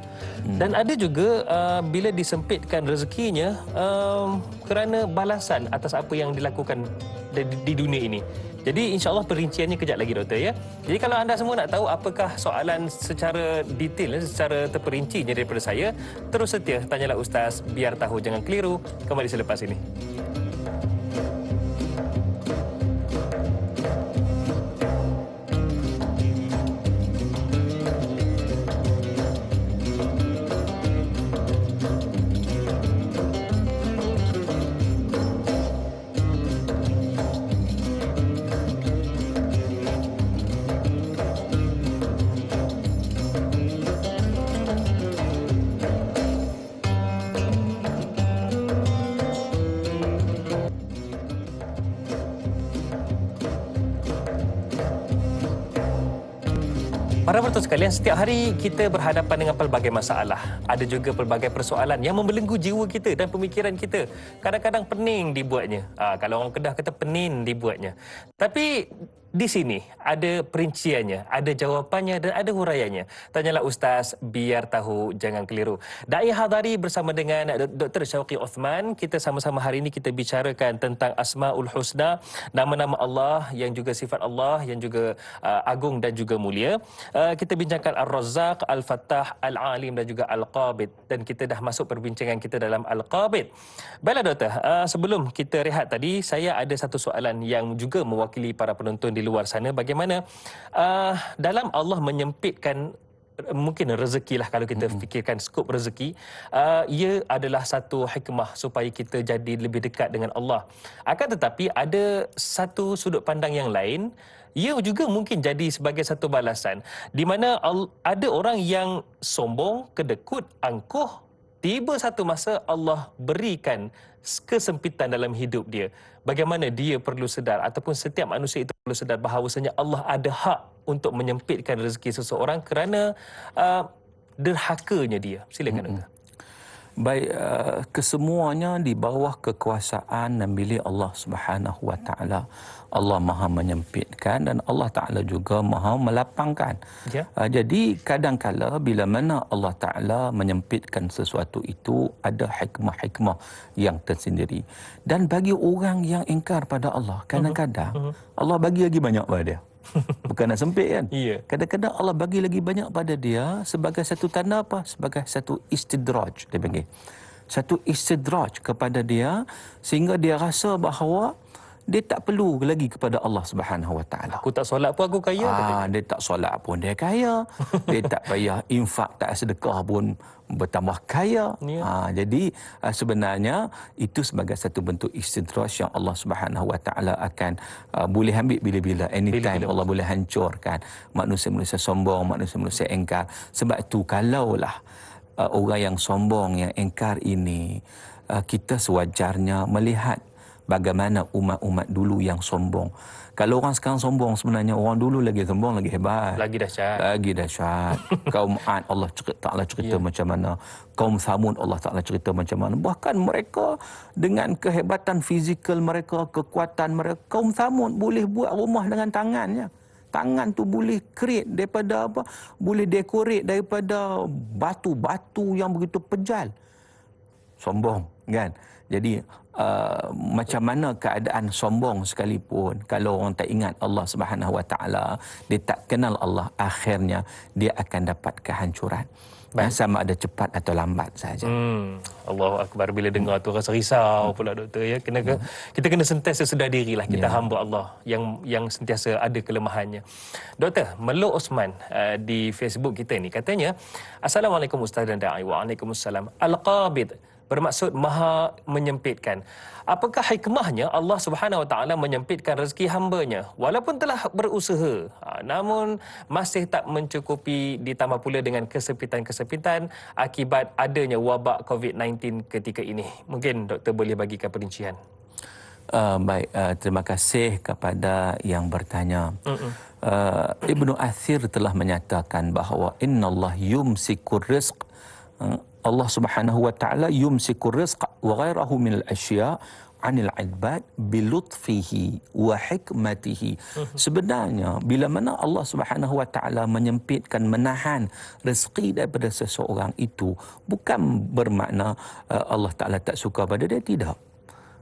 Dan ada juga bila disempitkan rezekinya kerana balasan atas apa yang dilakukan di dunia ini. Jadi insya-Allah perinciannya kejap lagi Doktor ya. Jadi kalau anda semua nak tahu apakah soalan secara detail, secara terperincinya daripada saya, terus setia tanyalah Ustaz, biar tahu jangan keliru. Kembali selepas ini. Para penonton sekalian, setiap hari kita berhadapan dengan pelbagai masalah. Ada juga pelbagai persoalan yang membelenggu jiwa kita dan pemikiran kita. Kadang-kadang pening dibuatnya. Kalau orang Kedah kata pening dibuatnya. Tapi di sini ada perinciannya, ada jawapannya dan ada huraiannya. Tanyalah Ustaz, biar tahu jangan keliru. Da'i Hadari bersama dengan Dr. Syauqi Uthman. Kita sama-sama hari ini kita bicarakan tentang Asmaul Husna, nama-nama Allah yang juga sifat Allah yang juga agung dan juga mulia. Kita bincangkan Ar-Razzaq, Al-Fattah, Al-Alim dan juga Al-Qabid. Dan kita dah masuk perbincangan kita dalam Al-Qabid. Baiklah Doktor, sebelum kita rehat tadi, saya ada satu soalan yang juga mewakili para penonton di luar sana. Bagaimana dalam Allah menyempitkan mungkin rezeki lah, kalau kita fikirkan skop rezeki, ia adalah satu hikmah supaya kita jadi lebih dekat dengan Allah. Akan tetapi ada satu sudut pandang yang lain, ia juga mungkin jadi sebagai satu balasan, di mana ada orang yang sombong, kedekut, angkuh, tiba satu masa Allah berikan kesempitan dalam hidup dia. Bagaimana dia perlu sedar, ataupun setiap manusia itu perlu sedar bahawasanya Allah ada hak untuk menyempitkan rezeki seseorang kerana derhakanya dia. Silakan Doktor. Baik, kesemuanya di bawah kekuasaan dan milik Allah Subhanahu Wa Taala. Allah Maha menyempitkan dan Allah Taala juga Maha melapangkan. Ya. Jadi kadang-kala bila mana Allah Taala menyempitkan sesuatu itu, ada hikmah-hikmah yang tersendiri. Dan bagi orang yang ingkar pada Allah, kadang-kadang Allah bagi lagi banyak pada dia. Bukan nak sempit kan? Yeah. Kadang-kadang Allah bagi lagi banyak pada dia sebagai satu tanda apa? Sebagai satu istidraj, dia panggil. Satu istidraj kepada dia sehingga dia rasa bahawa dia tak perlu lagi kepada Allah Subhanahu Wa Taala. Aku tak solat pun aku kaya. Dia tak solat pun dia kaya. Dia tak payah infak, tak sedekah pun bertambah kaya. Yeah. Jadi sebenarnya itu sebagai satu bentuk istidraj yang Allah Subhanahu Wa Taala akan boleh ambil bila-bila, anytime. Bila-bila Allah boleh hancurkan manusia-manusia sombong, manusia-manusia engkar. Sebab itu kalaulah orang yang sombong, yang engkar ini, kita sewajarnya melihat bagaimana umat-umat dulu yang sombong. Kalau orang sekarang sombong, sebenarnya orang dulu lagi sombong, lagi hebat. Lagi dahsyat. Lagi dahsyat. Kaum Ad, Allah Ta'ala cerita macam mana. Kaum Thamud, Allah Ta'ala cerita macam mana. Bahkan mereka dengan kehebatan fizikal mereka, kekuatan mereka, kaum Thamud boleh buat rumah dengan tangannya. Tangan tu boleh create daripada apa? Boleh decorate daripada batu-batu yang begitu pejal. Sombong, kan? Jadi macam mana keadaan sombong sekalipun, kalau orang tak ingat Allah Subhanahu Wa Taala, dia tak kenal Allah, akhirnya dia akan dapat kehancuran. sama ada cepat atau lambat saja. Allahu Akbar, bila dengar tu rasa risau pula doktor ya. Kita kena sentiasa sedar dirilah kita hamba Allah yang sentiasa ada kelemahannya. Doktor, Meluk Osman di Facebook kita ni katanya, Assalamualaikum Ustaz dan Da'i. Waalaikumsalam. Al-Qabid bermaksud maha menyempitkan. Apakah hikmahnya Allah Subhanahu Wa Taala menyempitkan rezeki hamba-Nya walaupun telah berusaha, namun masih tak mencukupi, ditambah pula dengan kesempitan-kesempitan akibat adanya wabak COVID-19 ketika ini? Mungkin doktor boleh bagikan perincian. Baik, terima kasih kepada yang bertanya. Ibnu Athir telah menyatakan bahawa innallah yumsikur rizq, Allah Subhanahu wa taala yumsikur rizq wa ghairahu minal asya' anil ibad bilutfihi wa hikmatihi. Sebenarnya bila mana Allah Subhanahu wa taala menyempitkan, menahan rezeki daripada seseorang itu, bukan bermakna Allah Taala tak suka pada dia, tidak.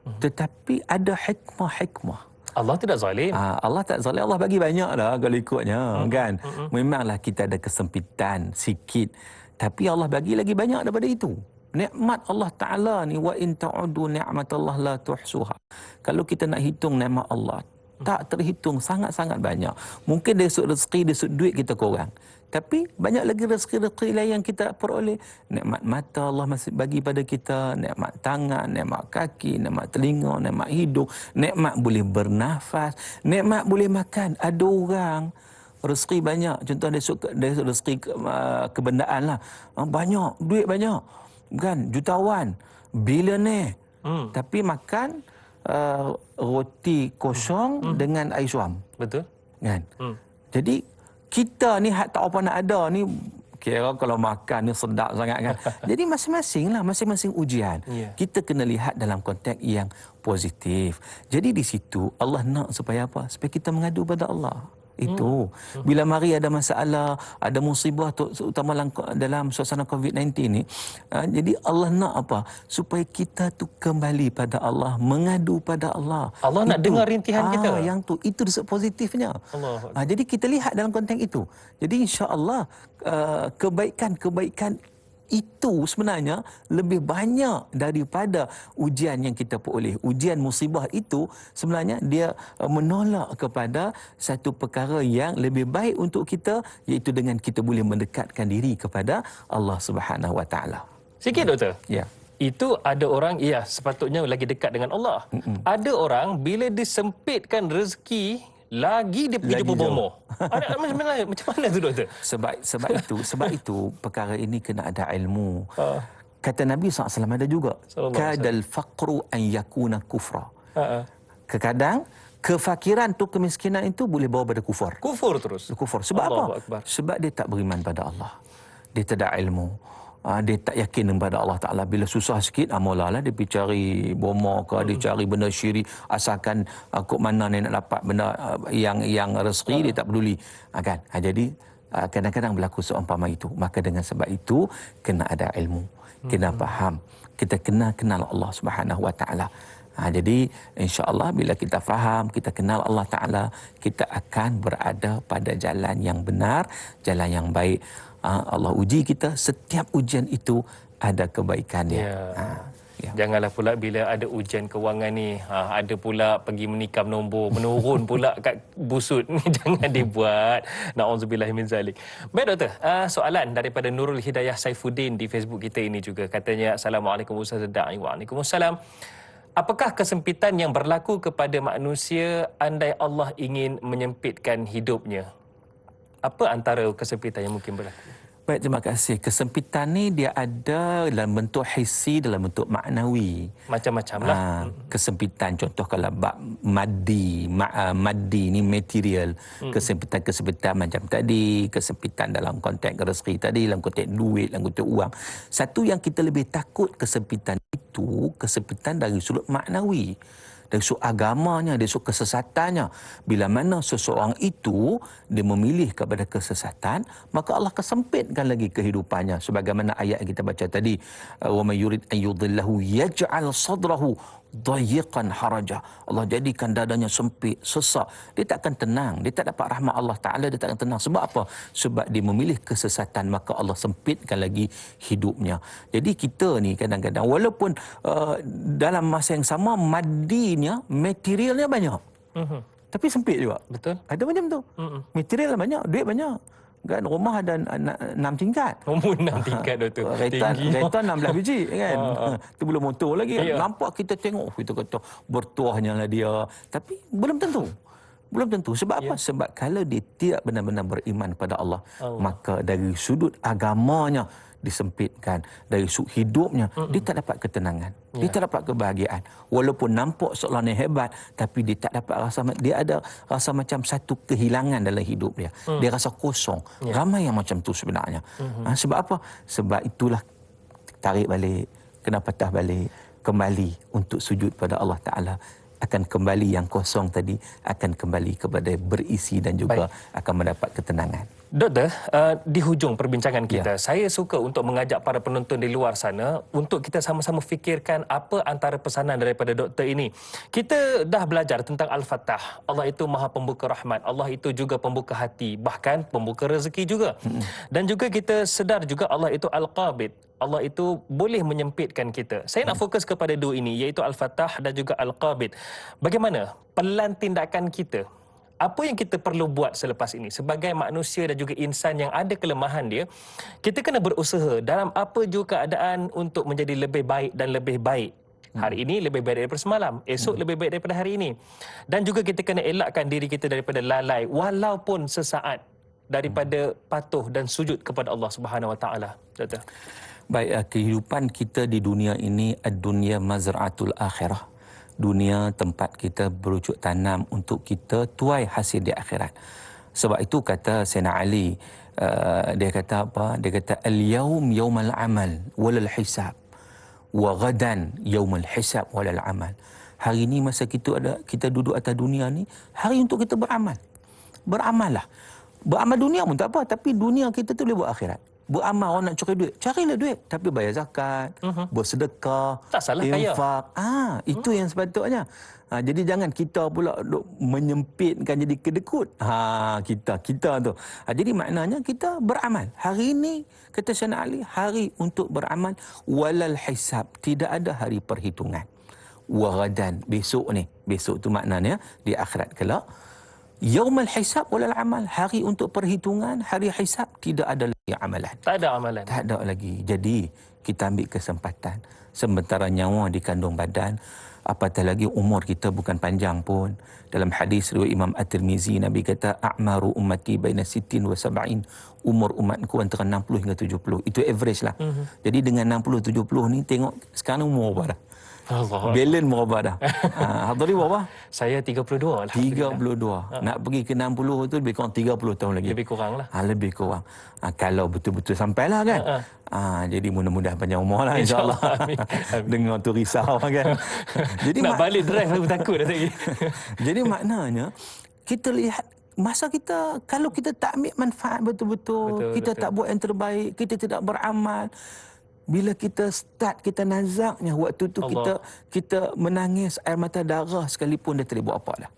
Tetapi ada hikmah-hikmah. Allah tidak zalim. Allah tak zalim, Allah bagi banyaklah kalau ikutnya, kan. Memanglah kita ada kesempitan sikit, tapi Allah bagi lagi banyak daripada itu. Nikmat Allah Ta'ala ni, wa in ta'udu ni'matallah la tuhsuha. Kalau kita nak hitung nikmat Allah, tak terhitung, sangat-sangat banyak. Mungkin dari sudut rezeki, dari sudut duit kita kurang. Tapi banyak lagi rezeki-rezeki lain yang kita peroleh. Nikmat mata Allah masih bagi pada kita, nikmat tangan, nikmat kaki, nikmat telinga, nikmat hidung, nikmat boleh bernafas, nikmat boleh makan. Ada orang rezeki banyak, contoh dari rezeki kebendaan lah, banyak, duit banyak, kan, jutawan, bilioner, tapi makan roti kosong dengan air suam. Betul. Kan? Jadi kita ni tak apa nak ada ni, kira kalau makan ni sedap sangat, kan. Jadi masing-masing lah, masing-masing ujian. Kita kena lihat dalam konteks yang positif. Jadi di situ Allah nak supaya apa? Supaya kita mengadu pada Allah. Itu bila mari ada masalah, ada musibah, terutama dalam suasana COVID-19 ni, jadi Allah nak apa? Supaya kita tu kembali pada Allah, mengadu pada Allah. Allah nak dengar rintihan kita. Yang itu positifnya. Jadi kita lihat dalam konteks itu. Jadi insya-Allah kebaikan itu sebenarnya lebih banyak daripada ujian yang kita peroleh. Ujian musibah itu sebenarnya dia menolak kepada satu perkara yang lebih baik untuk kita, iaitu dengan kita boleh mendekatkan diri kepada Allah Subhanahu Wa Taala. Sikit doktor. Ya. Itu ada orang, sepatutnya lagi dekat dengan Allah. Ada orang bila disempitkan rezeki, lagi dia pergi jumpa bomoh. Macam mana tu doktor? Sebab itu perkara ini kena ada ilmu. Kata Nabi SAW ada juga, kadal faqru an yakuna kufra. Kadang kefakiran tu, kemiskinan itu boleh bawa pada kufur. Kufur terus. Kufur. Sebab apa? Sebab dia tak beriman pada Allah. Dia tak ada ilmu. Dia tak yakin kepada Allah Ta'ala. Bila susah sikit, mulalah dia pergi cari bomo ke, dia cari benda syirik, asalkan kok mana dia nak dapat benda yang rezeki, dia tak peduli, kan. Jadi kadang-kadang berlaku seumpama itu. Maka dengan sebab itu kena ada ilmu, kena faham, kita kena kenal Allah Subhanahu Wa Ta'ala. Jadi insya-Allah bila kita faham, kita kenal Allah Ta'ala, kita akan berada pada jalan yang benar, jalan yang baik. Allah uji kita, setiap ujian itu ada kebaikan dia. Janganlah pula bila ada ujian kewangan ni, ada pula pergi menikam nombor, menurun pula kat busut. Jangan dibuat. Na'udzubillah min zalik. Baik doktor, soalan daripada Nurul Hidayah Saifuddin di Facebook kita ini juga. Katanya, Assalamualaikum Ustaz Da'i. Waalaikumsalam. Apakah kesempitan yang berlaku kepada manusia andai Allah ingin menyempitkan hidupnya? Apa antara kesempitan yang mungkin berlaku? Baik, terima kasih. Kesempitan ni dia ada dalam bentuk hissi, dalam bentuk maknawi. Macam-macam lah. Kesempitan, contoh kalau maddi ni material. Kesempitan macam tadi, kesempitan dalam konteks rezeki tadi, dalam konteks duit, dalam konteks uang. Satu yang kita lebih takut kesempitan itu, kesempitan dari sudut maknawi. Dari sudut agamanya, dari sudut kesesatannya. Bila mana seseorang itu dia memilih kepada kesesatan, maka Allah kesempitkan lagi kehidupannya. Sebagaimana ayat yang kita baca tadi, wa may yurid an yudhillahu yaj'al sadrahu dayiqan haraja. Allah jadikan dadanya sempit, sesak. Dia tak akan tenang, dia tak dapat rahmat Allah Taala, dia tak akan tenang. Sebab apa? Sebab dia memilih kesesatan, maka Allah sempitkan lagi hidupnya. Jadi kita ni kadang-kadang walaupun dalam masa yang sama madinya, materialnya banyak. Tapi sempit juga. Betul. Ada macam tu. Material banyak, duit banyak. Kan rumah ada 6 tingkat. Umur 6 tingkat tu. Kereta 16 biji kan. Tu belum motor lagi. Ya. Nampak kita tengok, kita kata bertuahnya lah dia. Tapi belum tentu. Belum tentu. Sebab apa? Sebab kalau dia tidak benar-benar beriman pada Allah, maka dari sudut agamanya disempitkan, dari sudut hidupnya dia tak dapat ketenangan, dia tak dapat kebahagiaan. Walaupun nampak seolah dia hebat, tapi dia tak dapat rasa, dia ada rasa macam satu kehilangan dalam hidup dia. Dia rasa kosong. Ramai yang macam tu sebenarnya. Sebab apa? Sebab itulah tarik balik, kena patah balik, kembali untuk sujud pada Allah Taala. Akan kembali yang kosong tadi, akan kembali kepada berisi dan juga akan mendapat ketenangan. Doktor, di hujung perbincangan kita, saya suka untuk mengajak para penonton di luar sana untuk kita sama-sama fikirkan apa antara pesanan daripada doktor ini. Kita dah belajar tentang Al-Fattah. Allah itu Maha Pembuka Rahmat. Allah itu juga pembuka hati, bahkan pembuka rezeki juga. Dan juga kita sedar juga Allah itu Al-Qabid. Allah itu boleh menyempitkan kita. Saya nak fokus kepada dua ini, iaitu Al-Fattah dan juga Al-Qabid. Bagaimana pelan tindakan kita? Apa yang kita perlu buat selepas ini? Sebagai manusia dan juga insan yang ada kelemahan dia, kita kena berusaha dalam apa juga keadaan untuk menjadi lebih baik dan lebih baik. Hari ini lebih baik daripada semalam, esok lebih baik daripada hari ini. Dan juga kita kena elakkan diri kita daripada lalai walaupun sesaat daripada patuh dan sujud kepada Allah Subhanahu Wa Taala. Doktor. Baik, kehidupan kita di dunia ini, ad-dunya mazra'atul akhirah. Dunia tempat kita berucuk tanam untuk kita tuai hasil di akhirat. Sebab itu kata Sayyidina Ali, dia kata apa? Dia kata al-yaum yaumal amal walal hisab wa ghadan yaumal hisab walal amal. Hari ini masa kita duduk atas dunia ni, hari untuk kita beramal. Beramallah. Beramal dunia pun tak apa, tapi dunia kita tu boleh buat akhirat. Beramal, orang nak cari duit, carilah duit, tapi bayar zakat, bersedekah, tak salah infak. Itu yang sepatutnya. Jadi jangan kita pula menyempitkan jadi kedekut. Kita tu. Jadi maknanya kita beramal. Hari ini kata Sayyidina Ali, hari untuk beramal, walal hisab, tidak ada hari perhitungan. Wa ghadan, besok ni. Besok tu maknanya di akhirat kelak. Yaumul hisab walal amal, hari untuk perhitungan, hari hisab, tidak ada lagi amalan. Tak ada amalan. Tak ada lagi. Jadi kita ambil kesempatan. Sementara nyawa di kandung badan, apatah lagi umur kita bukan panjang pun. Dalam hadis riwayat Imam At-Tirmizi, Nabi kata a'maru ummati baina 60 wa 70. Umur umatku antara 60 hingga 70. Itu average lah. Jadi dengan 60 70 ni tengok sekarang umur berapa dah? Balance berapa dah? Hadri berapa? Saya 32. 32. Nak pergi ke 60 tu lebih kurang 30 tahun lagi. Lebih kurang lah. Lebih kurang. Kalau betul-betul sampailah kan. Jadi mudah-mudahan panjang umur lah insyaAllah. Dengar tu risau kan. Jadi nak balik drive aku takut dah lagi. Jadi maknanya kita lihat masa kita, kalau kita tak ambil manfaat betul-betul, kita tak buat yang terbaik, kita tidak beramal. Bila kita start, kita nazaknya, waktu tu kita menangis air mata darah sekalipun, dia tak boleh buat apa dah.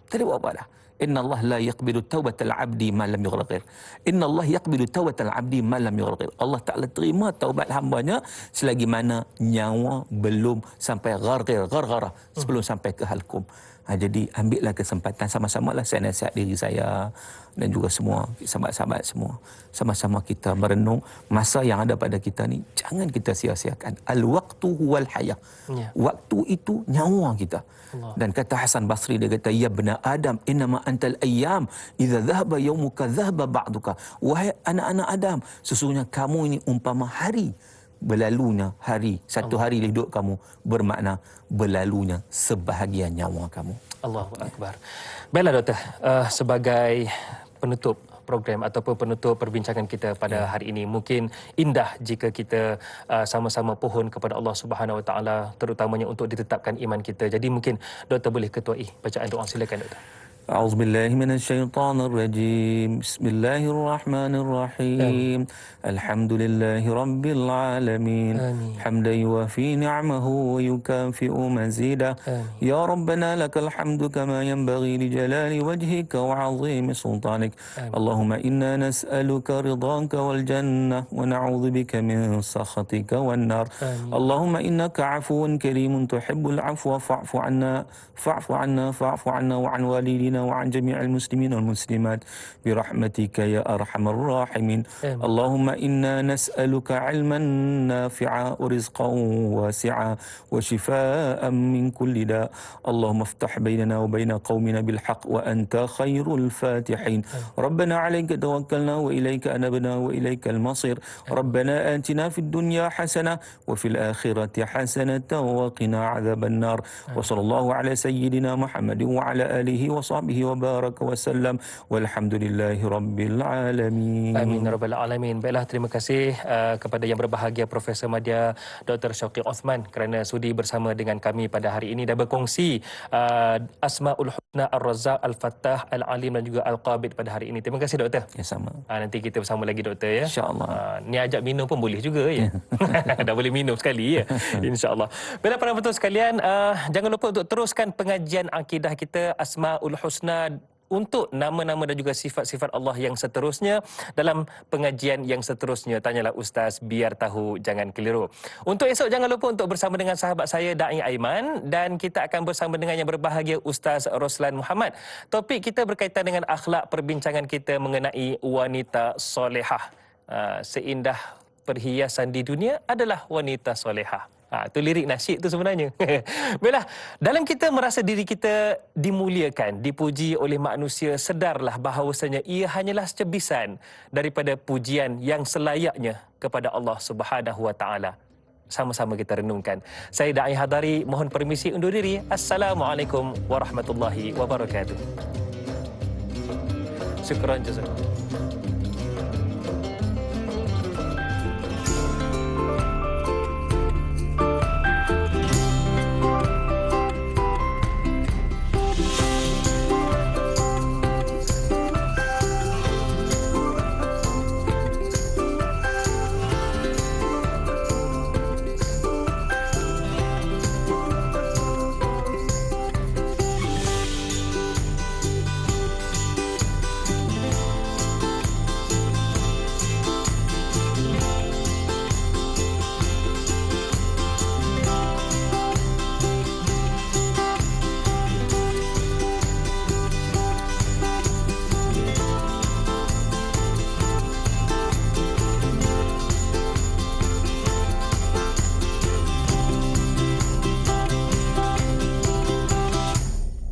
Tak boleh buat apa dah. Inna Allah la yaqbilu taubatal abdi ma lam yughraqir. Inna Allah yaqbilu taubatal abdi ma lam yughraqir. Allah Ta'ala terima taubat hambanya selagi mana nyawa belum sampai gharghara, sebelum sampai ke halkum. Jadi ambillah kesempatan, sama-samalah saya nasihat diri saya dan juga semua sahabat-sahabat semua. Sama-sama kita merenung masa yang ada pada kita ni, jangan kita sia-siakan. Al-waqtu huwal hayah. Waktu itu nyawa kita. Dan kata Hasan Basri, dia kata, ya bena Adam, innama antal ayyam, idza dhahaba yawmuka dhahaba ba'duka. Wahai anak-anak Adam, sesungguhnya kamu ini umpama hari. Berlalunya hari, satu hari hidup kamu bermakna berlalunya sebahagian nyawa kamu. Allahu Akbar. Baiklah doktor, sebagai penutup program ataupun penutup perbincangan kita pada hari ini, mungkin indah jika kita sama-sama pohon kepada Allah Subhanahu Wa Taala, terutamanya untuk ditetapkan iman kita. Jadi mungkin doktor boleh ketuai bacaan doa, silakan doktor. أعوذ بالله من الشيطان الرجيم. بسم الله الرحمن الرحيم. الحمد لله رب العالمين. حمدا يوافي نعمه ويكافئ مزيده. يا ربنا لك الحمد كما ينبغي لجلال وجهك وعظيم سلطانك. اللهم إنا نسألك رضاك والجنة ونعوذ بك من سخطك والنار. اللهم إنك عفو كريم تحب العفو فاعف عنا فاعف عنا وعن والدينا وعن جميع المسلمين والمسلمات برحمتك يا أرحم الراحمين. اللهم إنا نسألك علما نافعا ورزقا واسعا وشفاء من كل داء. اللهم افتح بيننا وبين قومنا بالحق وأنت خير الفاتحين. ربنا عليك توكلنا وإليك أنبنا وإليك المصير. ربنا آتنا في الدنيا حسنة وفي الآخرة حسنة وقنا عذاب النار. وصلى الله على سيدنا محمد وعلى آله وصحبه وبارك وسلم walhamdulillahi rabbil alamin. Amin ya rabbal alamin. Baiklah, terima kasih kepada yang berbahagia Profesor Madya Dr. Shauqi Othman kerana sudi bersama dengan kami pada hari ini dan berkongsi Asmaul Husna Ar-Razzaq, Al-Fattah, Al-Alim dan juga Al-Qabid pada hari ini. Terima kasih doktor. Ya, sama. Nanti kita bersama lagi doktor ya. InsyaAllah. Ni ajak minum pun boleh juga ya. Dah boleh minum sekali ya. InsyaAllah. Baiklah para penonton sekalian, jangan lupa untuk teruskan pengajian akidah kita Asmaul Husna untuk nama-nama dan juga sifat-sifat Allah yang seterusnya dalam pengajian yang seterusnya. Tanyalah Ustaz, biar tahu, jangan keliru. Untuk esok jangan lupa untuk bersama dengan sahabat saya Da'i Aiman dan kita akan bersama dengan yang berbahagia Ustaz Roslan Muhammad. Topik kita berkaitan dengan akhlak, perbincangan kita mengenai wanita solehah. Seindah perhiasan di dunia adalah wanita solehah. Itu lirik nasyid tu sebenarnya. Baiklah, dalam kita merasa diri kita dimuliakan, dipuji oleh manusia, sedarlah bahawasanya ia hanyalah secebisan daripada pujian yang selayaknya kepada Allah Subhanahu Wa Taala. Sama-sama kita renungkan. Saya Da'i Hadari, mohon permisi undur diri. Assalamualaikum warahmatullahi wabarakatuh. Syukran jazakallah.